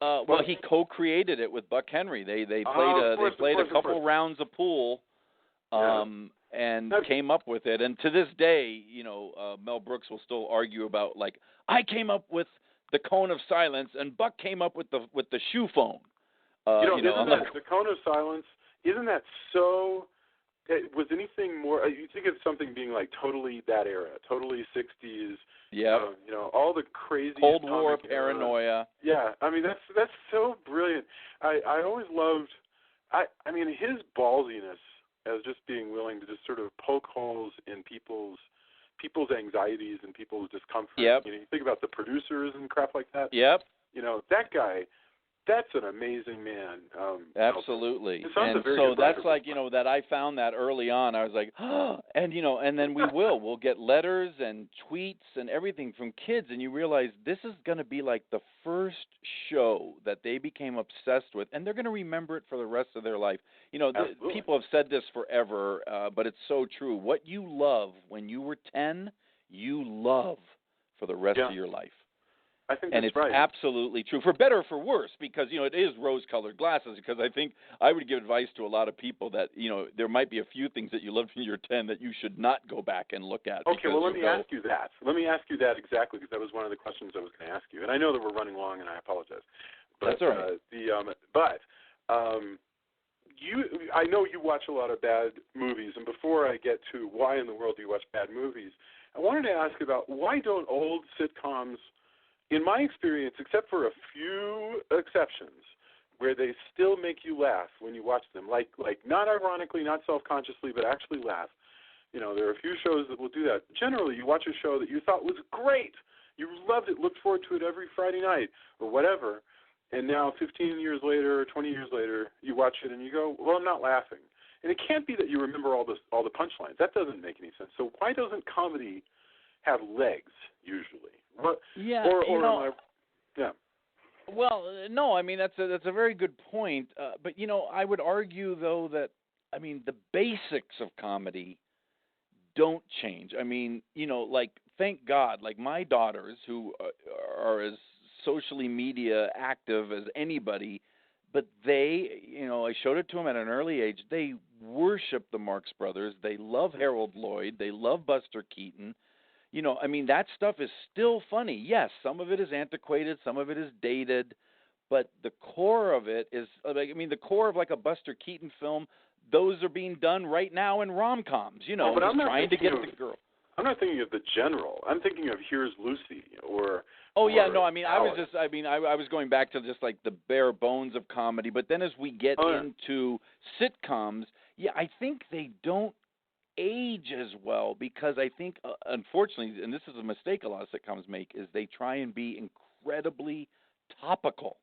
Speaker 3: Well, he co-created it with Buck Henry. They played a couple rounds of pool. And came up with it, and to this day, Mel Brooks will still argue about like I came up with the cone of silence, and Buck came up with the shoe phone.
Speaker 2: The cone of silence, isn't that so? Was anything more? You think of something being like totally that era, totally 60s.
Speaker 3: Yeah.
Speaker 2: All the crazy
Speaker 3: Cold War paranoia.
Speaker 2: Yeah, I mean that's so brilliant. I always loved. I mean his ballsiness as just being willing to just sort of poke holes in people's anxieties and people's discomfort.
Speaker 3: Yep.
Speaker 2: You think about the producers and crap like that.
Speaker 3: Yep.
Speaker 2: that guy, that's an amazing man.
Speaker 3: Absolutely.
Speaker 2: And
Speaker 3: so that's like, that I found that early on. I was like, and then we'll get letters and tweets and everything from kids, and you realize this is going to be like the first show that they became obsessed with, and they're going to remember it for the rest of their life. People have said this forever, but it's so true. What you love when you were 10, you love for the rest of your life.
Speaker 2: I think
Speaker 3: and
Speaker 2: that's
Speaker 3: it's
Speaker 2: right.
Speaker 3: absolutely true, for better or for worse, because, it is rose-colored glasses, because I think I would give advice to a lot of people that, there might be a few things that you loved when you were 10 that you should not go back and look at.
Speaker 2: Okay, well, let me ask you that. Let me ask you that exactly, because that was one of the questions I was going to ask you. And I know that we're running long, and I apologize. But,
Speaker 3: that's all right.
Speaker 2: I know you watch a lot of bad movies, and before I get to why in the world do you watch bad movies, I wanted to ask about why don't old sitcoms, in my experience, except for a few exceptions, where they still make you laugh when you watch them, like not ironically, not self-consciously, but actually laugh. There are a few shows that will do that. Generally, you watch a show that you thought was great, you loved it, looked forward to it every Friday night or whatever, and now 15 years later or 20 years later, you watch it and you go, well, I'm not laughing. And it can't be that you remember all the punchlines. That doesn't make any sense. So why doesn't comedy have legs usually?
Speaker 3: Yeah,
Speaker 2: yeah.
Speaker 3: Well, no, I mean that's a very good point. But I would argue though that the basics of comedy don't change. Thank God, like my daughters who are as socially media active as anybody, but they, I showed it to them at an early age. They worship the Marx Brothers. They love Harold Lloyd. They love Buster Keaton. That stuff is still funny. Yes, some of it is antiquated, some of it is dated, but the core of it is, the core of like a Buster Keaton film, those are being done right now in rom-coms,
Speaker 2: but I'm not
Speaker 3: trying to get the girl.
Speaker 2: I'm not thinking of the general. I'm thinking of Here's Lucy or...
Speaker 3: Oh, yeah, no, I
Speaker 2: Alice.
Speaker 3: was going back to just like the bare bones of comedy, but then as we get into sitcoms, I think they don't age as well, because I think, unfortunately, and this is a mistake a lot of sitcoms make, is they try and be incredibly topical.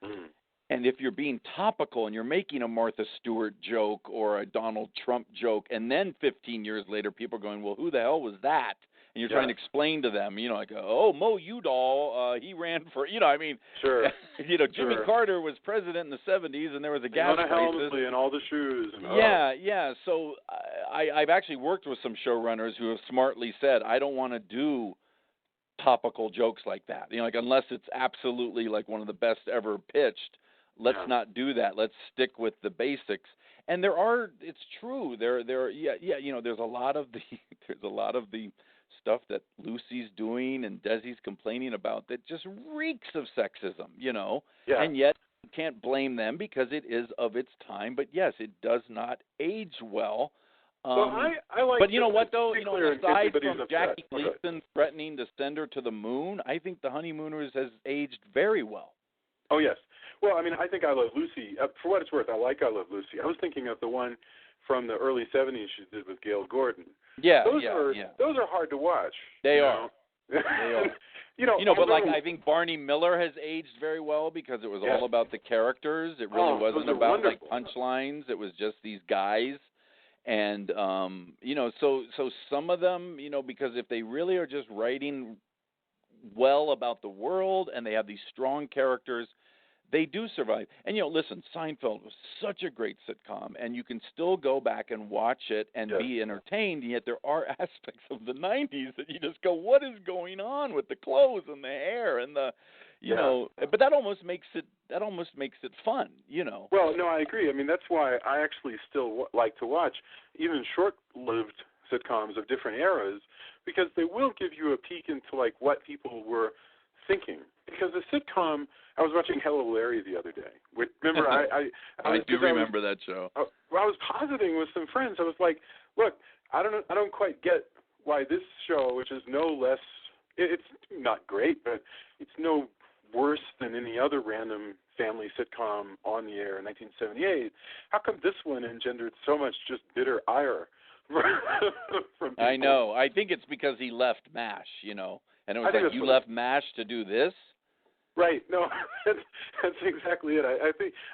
Speaker 2: Mm.
Speaker 3: And if you're being topical and you're making a Martha Stewart joke or a Donald Trump joke, and then 15 years later people are going, well, who the hell was that? And you're trying to explain to them, Mo Udall, he ran for,
Speaker 2: Sure.
Speaker 3: Jimmy Carter was president in the 70s, and there was a gas crisis.
Speaker 2: Helmsley and all the shoes. And,
Speaker 3: Yeah. So I've actually worked with some showrunners who have smartly said, I don't want to do topical jokes like that. Unless it's absolutely like one of the best ever pitched, let's not do that. Let's stick with the basics. And it's true. There's a lot of the stuff that Lucy's doing and Desi's complaining about that just reeks of sexism, and yet you can't blame them because it is of its time. But yes, it does not age well.
Speaker 2: I like.
Speaker 3: But you know what though? Aside from Jackie
Speaker 2: upset.
Speaker 3: Gleason threatening to send her to the moon, I think The Honeymooners has aged very well.
Speaker 2: Oh yes. Well, I think I Love Lucy. For what it's worth, I like I Love Lucy. I was thinking of the one from the early '70s she did with Gail Gordon. Those are hard to watch.
Speaker 3: They are. They are. But I think Barney Miller has aged very well because it was all about the characters. It really wasn't about like punchlines. It was just these guys. And so some of them, because if they really are just writing well about the world and they have these strong characters, they do survive. And, listen, Seinfeld was such a great sitcom, and you can still go back and watch it and be entertained, yet there are aspects of the 90s that you just go, what is going on with the clothes and the hair and the, but that almost makes it fun,
Speaker 2: Well, no, I agree. That's why I actually still like to watch even short-lived sitcoms of different eras, because they will give you a peek into, like, what people were thinking. Because a sitcom, I was watching Hello Larry the other day. Remember, I
Speaker 3: do remember that show.
Speaker 2: I was positing with some friends. I was like, look, I don't quite get why this show, which is no less, it's not great, but it's no worse than any other random family sitcom on the air in 1978. How come this one engendered so much just bitter ire from people?
Speaker 3: I know. I think it's because he left MASH, and it was like, you left MASH to do this?
Speaker 2: Right. No, that's exactly it. I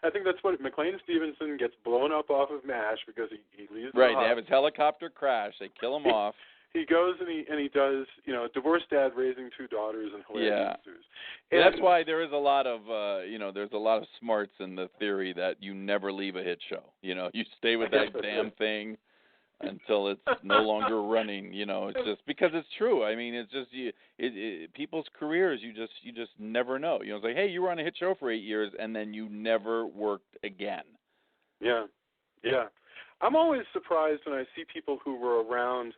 Speaker 2: think that's what McLean Stevenson gets blown up off of MASH because he leaves.
Speaker 3: Right. They have his helicopter crash. They kill him off.
Speaker 2: He goes and he does, divorced dad raising two daughters and hilarious news. And
Speaker 3: that's why there is a lot of there's a lot of smarts in the theory that you never leave a hit show. You stay with that damn thing until it's no longer running. It's just because it's true. I mean, it's just people's careers. You just never know. It's like, hey, you were on a hit show for 8 years and then you never worked again.
Speaker 2: Yeah. I'm always surprised when I see people who were around.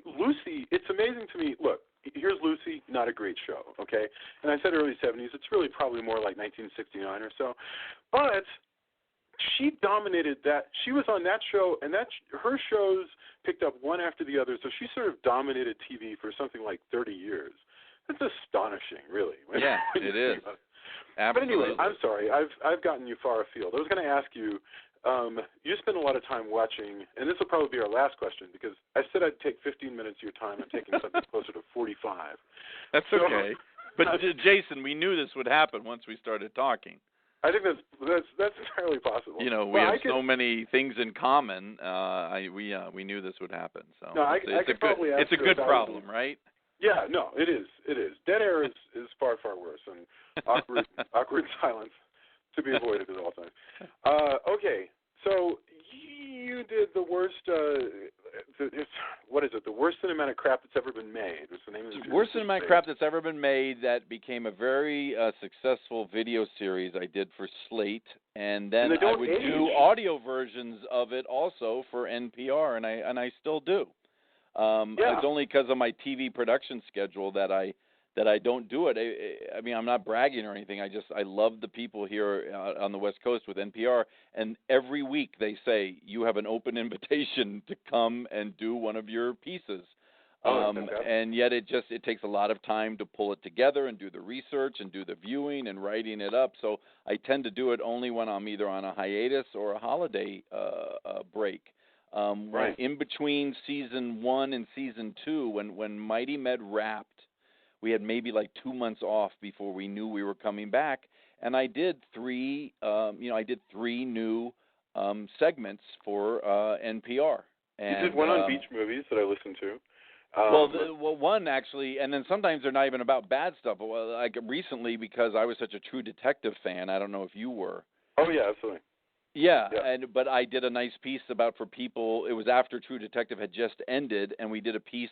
Speaker 2: Lucy, it's amazing to me. Look, here's Lucy, not a great show, okay? And I said early 70s. It's really probably more like 1969 or so. But she dominated that. She was on that show, and her shows picked up one after the other. So she sort of dominated TV for something like 30 years. That's astonishing, really.
Speaker 3: Yeah, it is. Absolutely.
Speaker 2: But anyway, I'm sorry. I've gotten you far afield. I was going to ask you, you spend a lot of time watching, and this will probably be our last question because I said I'd take 15 minutes of your time. I'm taking something closer to 45.
Speaker 3: That's okay. But Jason, we knew this would happen once we started talking.
Speaker 2: I think that's entirely possible.
Speaker 3: We have so many things in common. We knew this would happen. So
Speaker 2: no,
Speaker 3: it's a good problem, right?
Speaker 2: Yeah, no, it is. Dead air is far worse, and awkward silence to be avoided at all times. Okay, so you did the worst. What is it? The worst cinematic crap that's ever been made. What's the name of the
Speaker 3: worst cinematic crap that's ever been made? That became a very successful video series I did for Slate, and then I would do audio versions of it also for NPR, and I still do. It's only because of my TV production schedule that I don't do it. I mean, I'm not bragging or anything. I love the people here on the West Coast with NPR, and every week they say you have an open invitation to come and do one of your pieces. And yet it takes a lot of time to pull it together and do the research and do the viewing and writing it up. So I tend to do it only when I'm either on a hiatus or a holiday break. Right. In between season 1 and season 2, when Mighty Med wrapped, we had maybe like 2 months off before we knew we were coming back, and I did three new segments for NPR. And,
Speaker 2: you did one on beach movies that I listened to.
Speaker 3: One actually, and then sometimes they're not even about bad stuff. Well, like recently, because I was such a True Detective fan, I don't know if you were.
Speaker 2: Oh yeah, absolutely.
Speaker 3: Yeah, but I did a nice piece for people. It was after True Detective had just ended, and we did a piece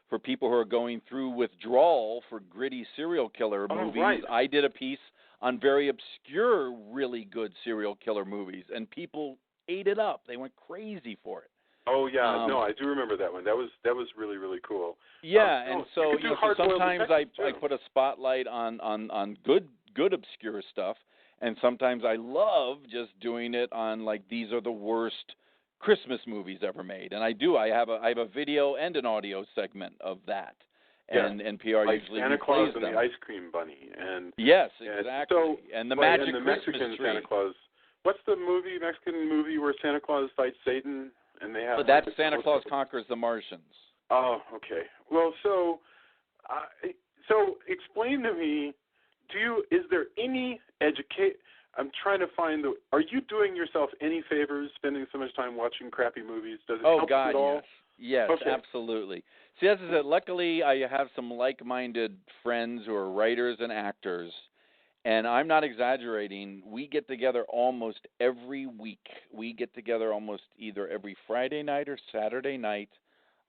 Speaker 3: for people who are going through withdrawal for gritty serial killer movies. Right. I did a piece on very obscure, really good serial killer movies, and people ate it up. They went crazy for it.
Speaker 2: Oh yeah, no, I do remember that one. That was really, really cool.
Speaker 3: Yeah, and so sometimes I put a spotlight on good obscure stuff. And sometimes I love just doing it on like these are the worst Christmas movies ever made, and I do. I have a video and an audio segment of that, and NPR
Speaker 2: like
Speaker 3: usually
Speaker 2: Santa Claus
Speaker 3: plays
Speaker 2: and
Speaker 3: them.
Speaker 2: the Ice Cream Bunny, and
Speaker 3: yes, exactly, and the Magic
Speaker 2: and the
Speaker 3: Christmas
Speaker 2: Mexican
Speaker 3: tree.
Speaker 2: Santa Claus. What's the Mexican movie where Santa Claus fights Satan and they have?
Speaker 3: But that's Santa Claus Conquers the Martians.
Speaker 2: Oh, okay. Well, so explain to me. Is there any I'm trying to find are you doing yourself any favors spending so much time watching crappy movies? Does it help
Speaker 3: God,
Speaker 2: at all?
Speaker 3: Yes,
Speaker 2: okay.
Speaker 3: Absolutely. See, that's it. Luckily, I have some like-minded friends who are writers and actors, and I'm not exaggerating. We get together almost every week. We get together almost either every Friday night or Saturday night.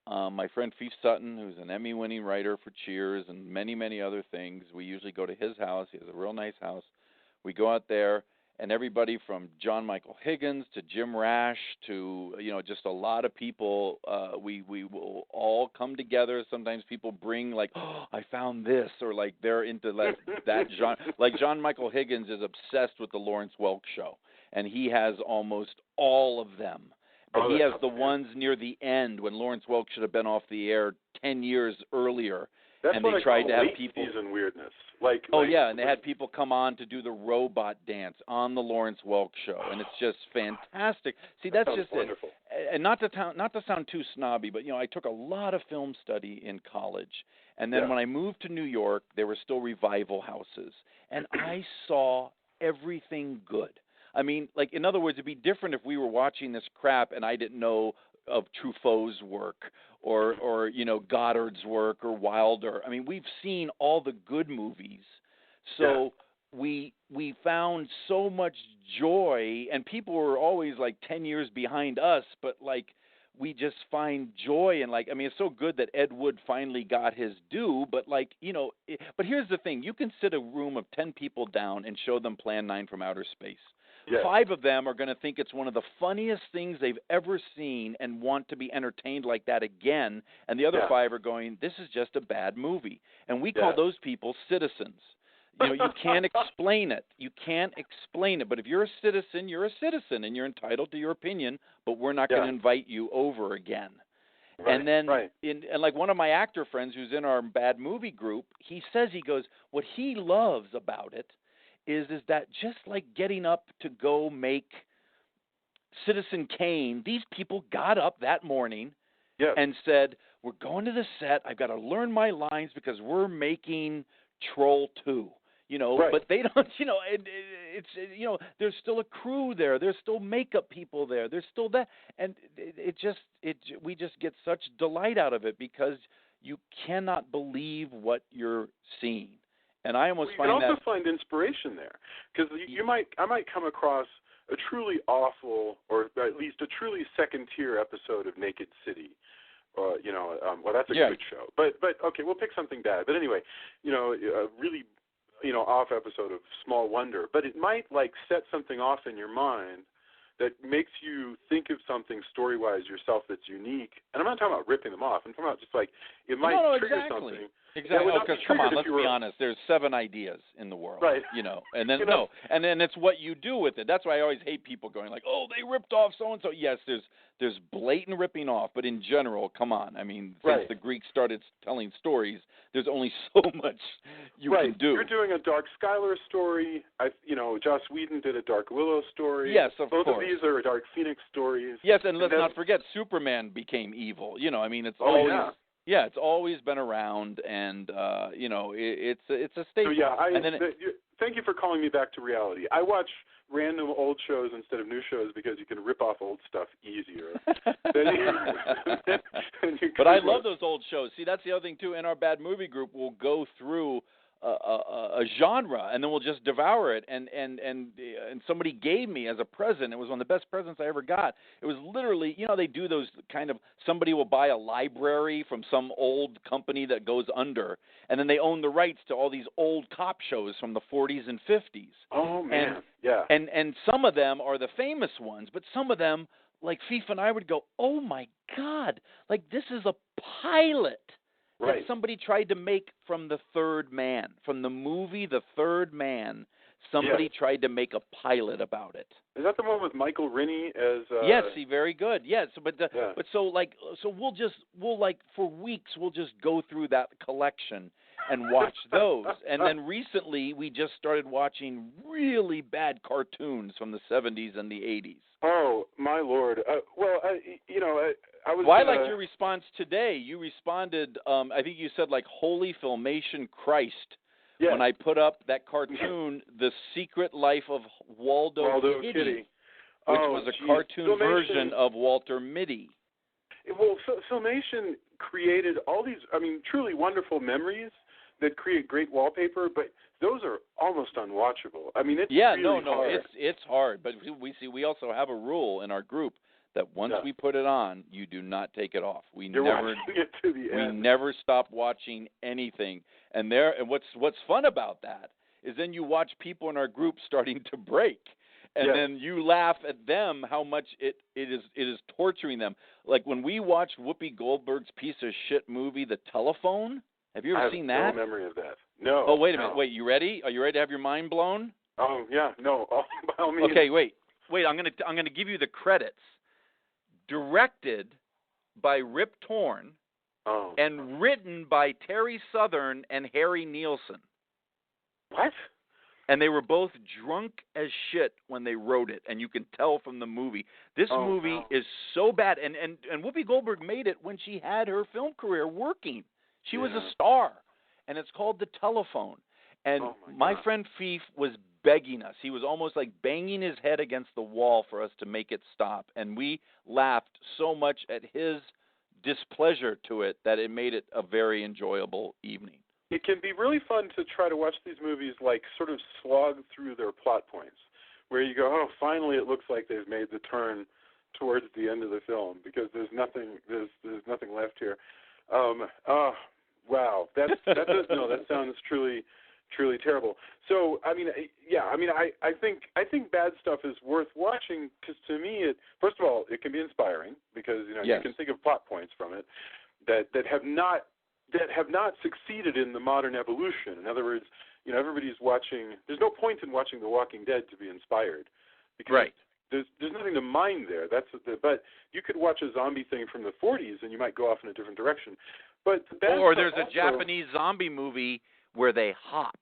Speaker 3: My friend Fief Sutton, who's an Emmy-winning writer for Cheers and many, many other things, we usually go to his house. He has a real nice house. We go out there, and everybody from John Michael Higgins to Jim Rash to, just a lot of people, we will all come together. Sometimes people bring, like, oh, I found this, or, like, they're into that genre. Like, John Michael Higgins is obsessed with the Lawrence Welk Show, and he has almost all of them. But he has the ones near the end when Lawrence Welk should have been off the air 10 years earlier.
Speaker 2: That's
Speaker 3: and
Speaker 2: what
Speaker 3: they tried to have
Speaker 2: late
Speaker 3: people.
Speaker 2: Season weirdness.
Speaker 3: And they had people come on to do the robot dance on the Lawrence Welk Show, and it's just fantastic. See, that's just
Speaker 2: wonderful.
Speaker 3: it. and not to sound too snobby, but I took a lot of film study in college, and then when I moved to New York, there were still revival houses, and I saw everything good. I mean, like, in other words, it'd be different if we were watching this crap and I didn't know of Truffaut's work or Goddard's work or Wilder. I mean, we've seen all the good movies, so we found so much joy, and people were always like 10 years behind us, but like we just find joy, and like, I mean, it's so good that Ed Wood finally got his due, but like, but here's the thing, you can sit a room of 10 people down and show them Plan 9 from Outer Space. Yeah. 5 of them are going to think it's one of the funniest things they've ever seen and want to be entertained like that again, and the other 5 are going, this is just a bad movie, and we call those people citizens. You can't explain it. You can't explain it. But if you're a citizen, you're a citizen, and you're entitled to your opinion, but we're not going to invite you over again. Right, and then, and like one of my actor friends who's in our bad movie group, he goes, what he loves about it is that just like getting up to go make Citizen Kane, these people got up that morning and said, we're going to the set. I've got to learn my lines because we're making Troll 2. But they don't, it's there's still a crew there. There's still makeup people there. There's still that. And we just get such delight out of it because you cannot believe what you're seeing. And I almost find that. You can also
Speaker 2: find inspiration there because I might come across a truly awful or at least a truly second-tier episode of Naked City. Well, that's a good show. But okay, we'll pick something bad. But anyway, a really off episode of Small Wonder, but it might like set something off in your mind that makes you think of something story-wise yourself that's unique. And I'm not talking about ripping them off. I'm talking about just like it might trigger something.
Speaker 3: Exactly. Because come on, let's be honest. There's 7 ideas in the world, right? And then and then it's what you do with it. That's why I always hate people going like, "Oh, they ripped off so and so." Yes, there's blatant ripping off, but in general, come on. I mean, since the Greeks started telling stories, there's only so much you can do.
Speaker 2: You're doing a Dark Skylar story. Joss Whedon did a Dark Willow story.
Speaker 3: Yes, of course.
Speaker 2: Both of these are Dark Phoenix stories.
Speaker 3: Yes, and let's not forget Superman became evil. I mean, it's always. Yeah, it's always been around, and it's a staple. So
Speaker 2: thank you for calling me back to reality. I watch random old shows instead of new shows because you can rip off old stuff easier.
Speaker 3: But I love those old shows. See, that's the other thing too. In our bad movie group, we'll go through a genre, and then we'll just devour it. And somebody gave me as a present. It was one of the best presents I ever got. It was literally, they do those kind of, somebody will buy a library from some old company that goes under, and then they own the rights to all these old cop shows from the 40s and 50s.
Speaker 2: Oh man,
Speaker 3: And some of them are the famous ones, but some of them, like Fief and I would go, oh my God, like this is a pilot. That somebody tried to make from The Third Man, from the movie The Third Man. Somebody tried to make a pilot about it.
Speaker 2: Is that the one with Michael Rennie as?
Speaker 3: Yes, very good. Yes, but so we'll for weeks we'll just go through that collection and watch those. And then recently we just started watching really bad cartoons from the 70s and the 80s.
Speaker 2: Oh my Lord! I was.
Speaker 3: Well, I liked your response today. You responded. I think you said like "Holy Filmation Christ" when I put up that cartoon, "The Secret Life of Waldo Kitty," which was a cartoon version of Walter Mitty.
Speaker 2: Well, Filmation created all these, truly wonderful memories that create great wallpaper, but those are almost unwatchable. I mean, it's really hard.
Speaker 3: It's hard. But we also have a rule in our group that once we put it on, you do not take it off. We never stop watching anything. And what's fun about that is then you watch people in our group starting to break. And then you laugh at them how much it is torturing them. Like when we watched Whoopi Goldberg's piece of shit movie, The Telephone. Have you ever seen that?
Speaker 2: I have no memory of that. No.
Speaker 3: Oh, wait a minute. Wait, you ready? Are you ready to have your mind blown?
Speaker 2: Oh, yeah. No, by all means.
Speaker 3: Okay, wait. I'm gonna give you the credits. Directed by Rip Torn and written by Terry Southern and Harry Nielsen.
Speaker 2: What?
Speaker 3: And they were both drunk as shit when they wrote it, and you can tell from the movie. This movie is so bad, and Whoopi Goldberg made it when she had her film career working. She was a star, and it's called The Telephone. And my friend Fief was begging us. He was almost like banging his head against the wall for us to make it stop, and we laughed so much at his displeasure to it that it made it a very enjoyable evening.
Speaker 2: It can be really fun to try to watch these movies like sort of slog through their plot points, where you go, oh, finally it looks like they've made the turn towards the end of the film because there's nothing left here. Wow, that sounds truly terrible. So I think bad stuff is worth watching because to me first of all it can be inspiring because you can think of plot points from it that have not succeeded in the modern evolution. In other words, everybody's watching. There's no point in watching The Walking Dead to be inspired, because there's nothing to mine there. But you could watch a zombie thing from the 40s and you might go off in a different direction. But
Speaker 3: or there's a Japanese zombie movie where they hop.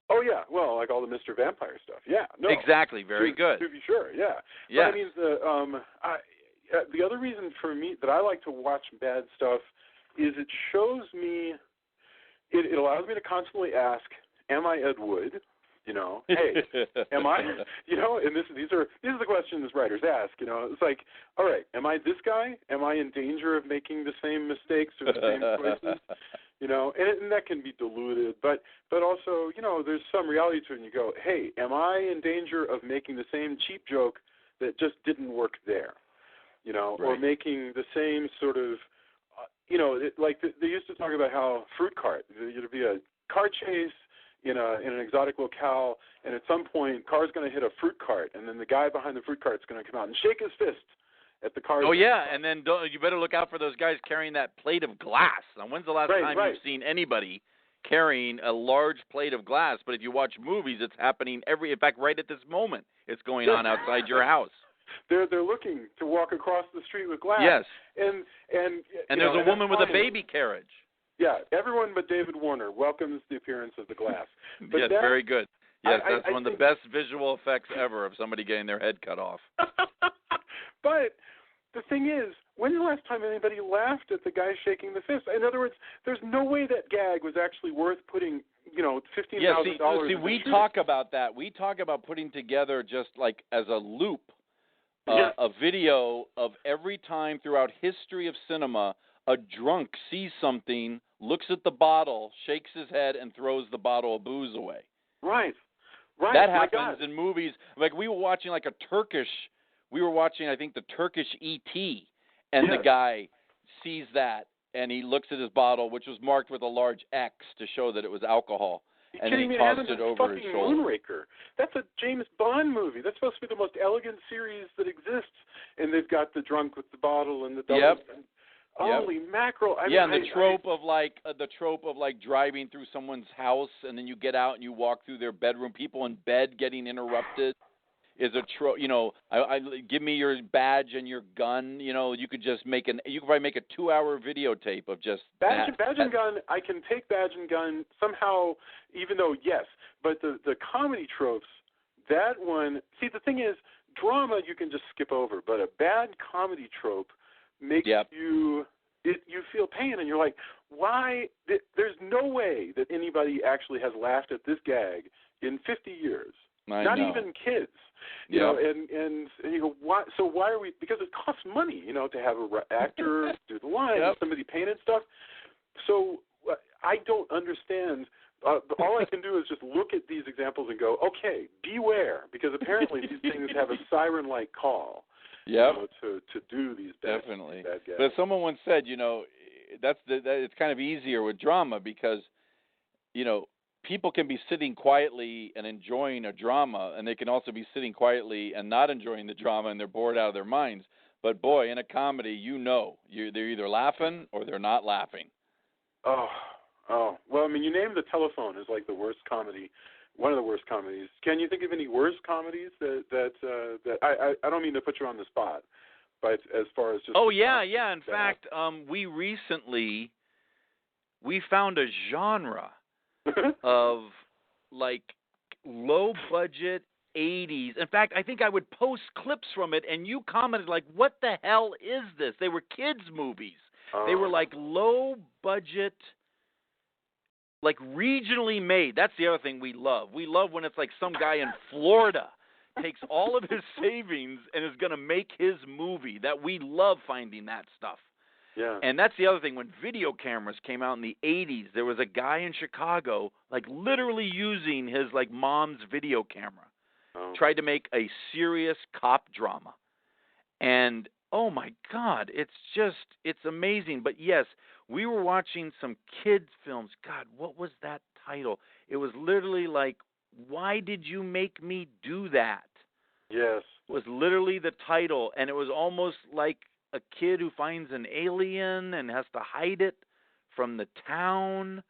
Speaker 2: Oh yeah, well, like all the Mr. Vampire stuff. Yeah, no,
Speaker 3: exactly, very good.
Speaker 2: To be sure, yeah.
Speaker 3: Yeah.
Speaker 2: But I mean, the other reason for me that I like to watch bad stuff is it shows me, it allows me to constantly ask, am I Ed Wood? Hey, am I, and these are the questions writers ask, it's like, all right, am I this guy? Am I in danger of making the same mistakes or the same choices? And that can be diluted, but also, there's some reality to it, and you go, hey, am I in danger of making the same cheap joke that just didn't work there? Or making the same sort of, they used to talk about how fruit cart, there'd be a car chase in an exotic locale, and at some point, car's going to hit a fruit cart, and then the guy behind the fruit cart's going to come out and shake his fist at the car.
Speaker 3: Oh yeah, and then you better look out for those guys carrying that plate of glass. Now, when's the last time you've seen anybody carrying a large plate of glass? But if you watch movies, it's happening in fact, right at this moment, it's going on outside your house.
Speaker 2: They're looking to walk across the street with glass.
Speaker 3: Yes.
Speaker 2: And
Speaker 3: there's a woman with a baby carriage.
Speaker 2: Yeah, everyone but David Warner welcomes the appearance of the glass. But
Speaker 3: yes, very good. Yes, that's one of the best visual effects ever of somebody getting their head cut off.
Speaker 2: But the thing is, when's the last time anybody laughed at the guy shaking the fist? In other words, there's no way that gag was actually worth putting, $15,000.
Speaker 3: See, we talk about that. We talk about putting together just like as a loop a video of every time throughout history of cinema a drunk sees something, looks at the bottle, shakes his head, and throws the bottle of booze away.
Speaker 2: Right.
Speaker 3: That happens in movies. Like we were watching I think the Turkish E.T., and the guy sees that, and he looks at his bottle, which was marked with a large X to show that it was alcohol. And then he tossed it over his shoulder.
Speaker 2: Moonraker. That's a James Bond movie. That's supposed to be the most elegant series that exists. And they've got the drunk with the bottle and the double.
Speaker 3: Yep.
Speaker 2: Holy mackerel!
Speaker 3: And the trope of driving through someone's house and then you get out and you walk through their bedroom, people in bed getting interrupted, is a trope. Give me your badge and your gun. You could just you could probably make a 2-hour videotape of just
Speaker 2: badge and gun. I can take badge and gun somehow, even though but the comedy tropes, that one. See, the thing is, drama you can just skip over, but a bad comedy trope makes you feel pain, and you're like, why? There's no way that anybody actually has laughed at this gag in 50 years. Not even kids. You know, and you go, why? So why are we? Because it costs money, to have an actor do the lines, somebody paint and stuff. So I don't understand. All I can do is just look at these examples and go, okay, beware, because apparently these things have a siren-like call. To do these bad gags.
Speaker 3: But someone once said, it's kind of easier with drama because, people can be sitting quietly and enjoying a drama, and they can also be sitting quietly and not enjoying the drama, and they're bored out of their minds. But boy, in a comedy, they're either laughing or they're not laughing.
Speaker 2: Oh. Well, I mean, you named The Telephone as like the worst comedy. One of the worst comedies. Can you think of any worse comedies that I don't mean to put you on the spot, but as far as just
Speaker 3: In fact, we found a genre of like
Speaker 4: low-budget 80s. In fact, I think I would post clips from it, and you commented like, what the hell is this? They were kids' movies. They were like low-budget, like regionally made. That's the other thing we love. We love when it's like some guy in Florida takes all of his savings and is going to make his movie. That we love finding that stuff.
Speaker 2: Yeah.
Speaker 4: And that's the other thing. When video cameras came out in the 80s, there was a guy in Chicago, like literally using his like mom's video camera, tried to make a serious cop drama. And oh my God, it's amazing. But yes, we were watching some kids films. God, what was that title? It was literally like, why did you make me do that?
Speaker 2: Yes.
Speaker 4: Was literally the title, and it was almost like a kid who finds an alien and has to hide it from the town.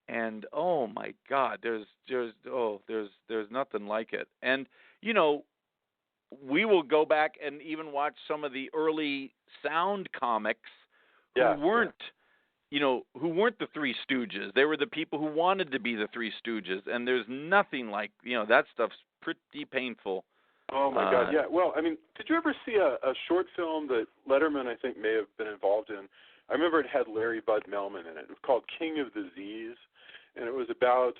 Speaker 4: And oh my God, there's nothing like it. And you know, we will go back and even watch some of the early sound comics who weren't the Three Stooges. They were the people who wanted to be the Three Stooges, and there's nothing like, that stuff's pretty painful.
Speaker 2: Oh my God, yeah. Well, I mean, did you ever see a short film that Letterman, I think, may have been involved in? I remember it had Larry Bud Melman in it. It was called King of the Z's, and it was about.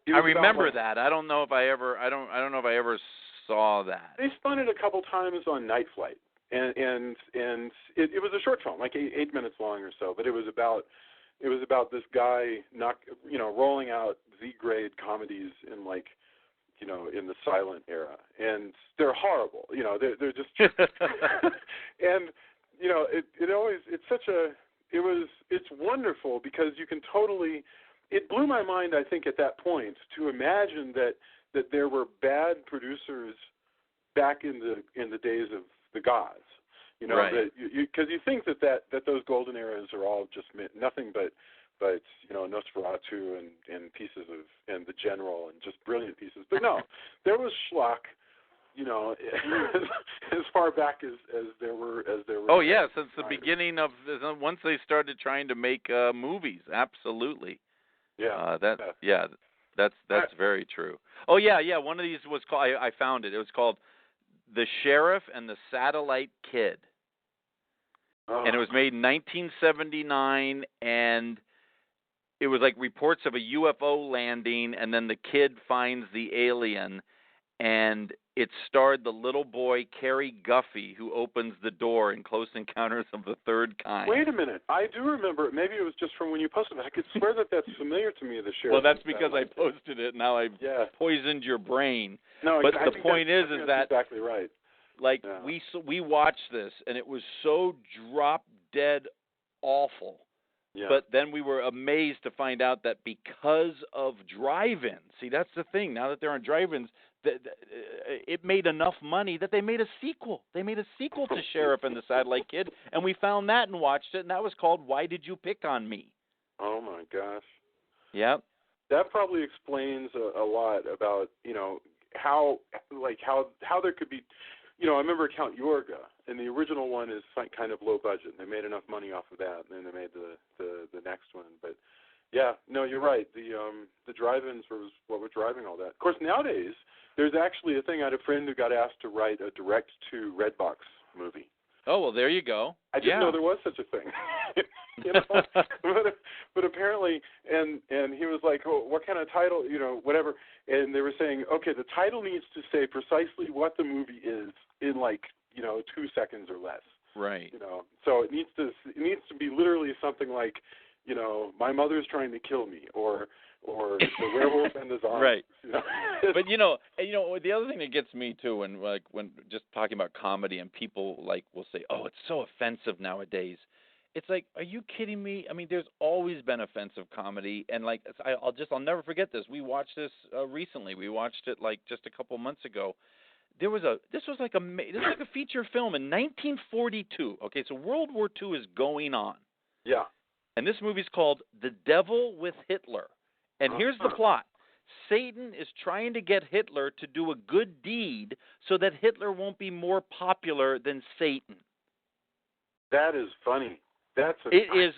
Speaker 4: I remember that. I don't know if I ever saw that.
Speaker 2: They spun it a couple times on Night Flight, and it was a short film, like 8 minutes long or so. But it was about this guy rolling out Z-grade comedies in in the silent era, and they're horrible. They're just and it's wonderful because you can totally. It blew my mind, I think, at that point to imagine that there were bad producers back in the days of the gods.
Speaker 4: Right.
Speaker 2: Because you think that those golden eras are all just nothing but Nosferatu and pieces of and The General and just brilliant pieces. But no, there was schlock. As far back as there were.
Speaker 4: Oh yeah, since the beginning of once they started trying to make movies, absolutely.
Speaker 2: Yeah.
Speaker 4: That's very true. Oh yeah. One of these was called. I found it. It was called The Sheriff and the Satellite Kid, and it was made in 1979, and it was like reports of a UFO landing, and then the kid finds the alien, and it starred the little boy Cary Guffey, who opens the door in Close Encounters of the Third Kind.
Speaker 2: Wait a minute. I do remember it. Maybe it was just from when you posted it. I could swear that's familiar to me, The Sheriff.
Speaker 4: Well, that's because I posted it. Now I've poisoned your brain.
Speaker 2: No,
Speaker 4: but the point is that
Speaker 2: exactly right.
Speaker 4: Like we watched this, and it was so drop dead awful. Yeah. But then we were amazed to find out that because of drive-ins, see, that's the thing. Now that they're on drive-ins, it made enough money that they made a sequel. They made a sequel to Sheriff and the Satellite Kid, and we found that and watched it, and that was called Why Did You Pick on Me?
Speaker 2: Oh, my gosh.
Speaker 4: Yep.
Speaker 2: That probably explains a lot about, how there could be, I remember Count Yorga, and the original one is kind of low budget. They made enough money off of that, and then they made the next one. But yeah, no, you're right. The drive-ins was what was driving all that. Of course, nowadays there's actually a thing. I had a friend who got asked to write a direct-to Redbox movie.
Speaker 4: Oh well, there you go.
Speaker 2: I didn't know there was such a thing. But apparently, and he was like, "Oh, what kind of title? Whatever." And they were saying, "Okay, the title needs to say precisely what the movie is in 2 seconds or less."
Speaker 4: Right.
Speaker 2: So it needs to be literally something like, My Mother's Trying to Kill Me, or The Werewolf and the Zombies.
Speaker 4: Right. But the other thing that gets me too, when just talking about comedy, and people will say, "Oh, it's so offensive nowadays." It's like, are you kidding me? I mean, there's always been offensive comedy, and I'll never forget this. We watched this recently. We watched it just a couple months ago. This was like a feature film in 1942. Okay, so World War II is going on.
Speaker 2: Yeah.
Speaker 4: And this movie's called The Devil with Hitler. And here's the plot. Satan is trying to get Hitler to do a good deed so that Hitler won't be more popular than Satan.
Speaker 2: That is funny.
Speaker 4: It is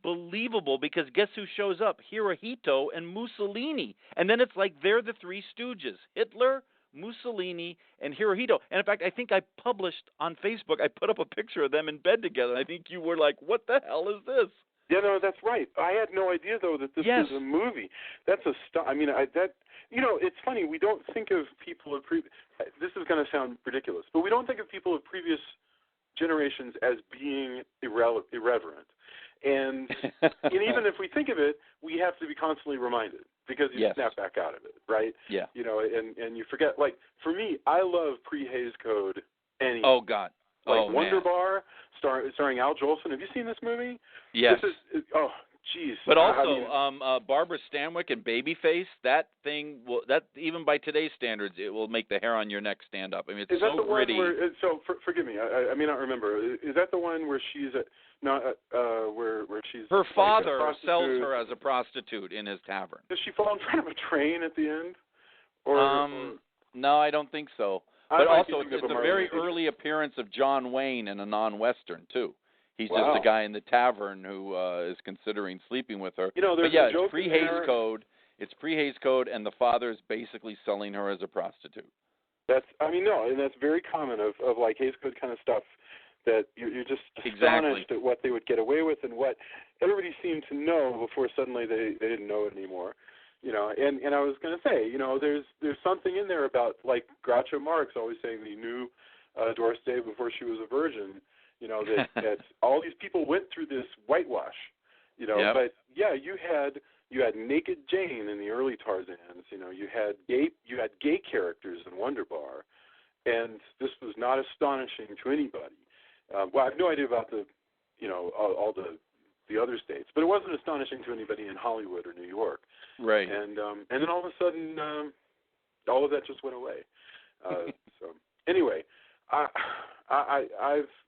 Speaker 4: unbelievable because guess who shows up? Hirohito and Mussolini. And then it's like they're the Three Stooges. Hitler, Mussolini, and Hirohito. And in fact, I think I published on Facebook, I put up a picture of them in bed together. And I think you were like, what the hell is this?
Speaker 2: Yeah, no, that's right. I had no idea, though, that this was a movie. That's it's funny. We don't think of people of this is going to sound ridiculous, but we don't think of people of previous generations as being irreverent. And even if we think of it, we have to be constantly reminded because you snap back out of it, right?
Speaker 3: Yeah.
Speaker 2: And you forget. Like, for me, I love pre-Hays Code anything.
Speaker 3: Oh, God.
Speaker 2: Wonder Bar, starring Al Jolson. Have you seen this movie?
Speaker 3: Yes.
Speaker 2: Jeez.
Speaker 3: But also, Barbara Stanwyck and Babyface, that thing, that even by today's standards, it will make the hair on your neck stand up. I mean, it's
Speaker 2: is that
Speaker 3: so
Speaker 2: the one
Speaker 3: gritty.
Speaker 2: where, forgive me, I may not remember. Is that the one where she's where she's
Speaker 3: her father
Speaker 2: sells
Speaker 3: her as a prostitute in his tavern?
Speaker 2: Does she fall in front of a train at the end?
Speaker 3: No, I don't think so. But also, it's a very early appearance of John Wayne in a non-Western, too. He's just a guy in the tavern who is considering sleeping with her. It's pre-Hays Code. It's pre-Hays Code, and the father's basically selling her as a prostitute.
Speaker 2: And that's very common of like Hays Code kind of stuff that you're just astonished at what they would get away with and what everybody seemed to know before suddenly they didn't know it anymore. And I was going to say, there's something in there about, like, Groucho Marx always saying that he knew Doris Day before she was a virgin, that all these people went through this whitewash, But, you had Naked Jane in the early Tarzans, you had gay characters in Wonder Bar, and this was not astonishing to anybody. I have no idea about all the other states, but it wasn't astonishing to anybody in Hollywood or New York.
Speaker 3: Right.
Speaker 2: And then all of a sudden, all of that just went away. So anyway,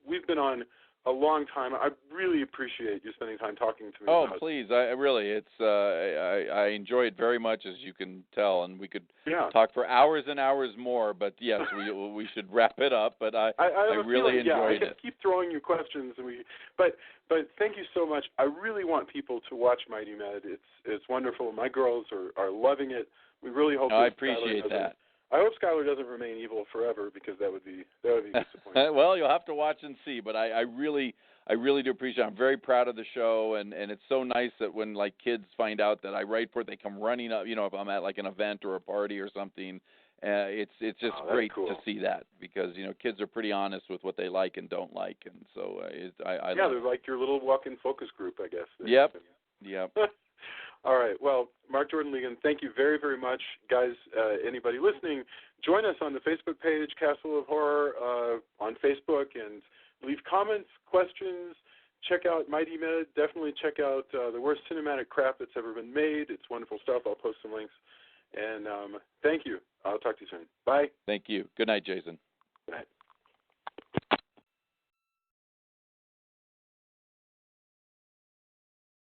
Speaker 2: we've been on a long time. I really appreciate you spending time talking to me.
Speaker 3: Oh, please! I enjoy it very much, as you can tell, and we could talk for hours and hours more. But yes, we should wrap it up. But I really enjoyed it.
Speaker 2: I keep throwing you questions, but thank you so much. I really want people to watch Mighty Med. It's wonderful. My girls are loving it. We really hope.
Speaker 3: I appreciate that.
Speaker 2: I hope Skylar doesn't remain evil forever because that would be disappointing.
Speaker 3: Well, you'll have to watch and see, but I really do appreciate it. I'm very proud of the show, and it's so nice that when like kids find out that I write for it, they come running up. If I'm at like an event or a party or something, it's just great to see that because kids are pretty honest with what they like and don't like, and so
Speaker 2: they're like your little walk-in focus group, I guess.
Speaker 3: Yep.
Speaker 2: All right. Well, Mark Jordan Legan, thank you very, very much. Guys, anybody listening, join us on the Facebook page, Castle of Horror, on Facebook, and leave comments, questions. Check out Mighty Med. Definitely check out the worst cinematic crap that's ever been made. It's wonderful stuff. I'll post some links. And thank you. I'll talk to you soon. Bye.
Speaker 3: Thank you. Good night, Jason.
Speaker 2: Good night.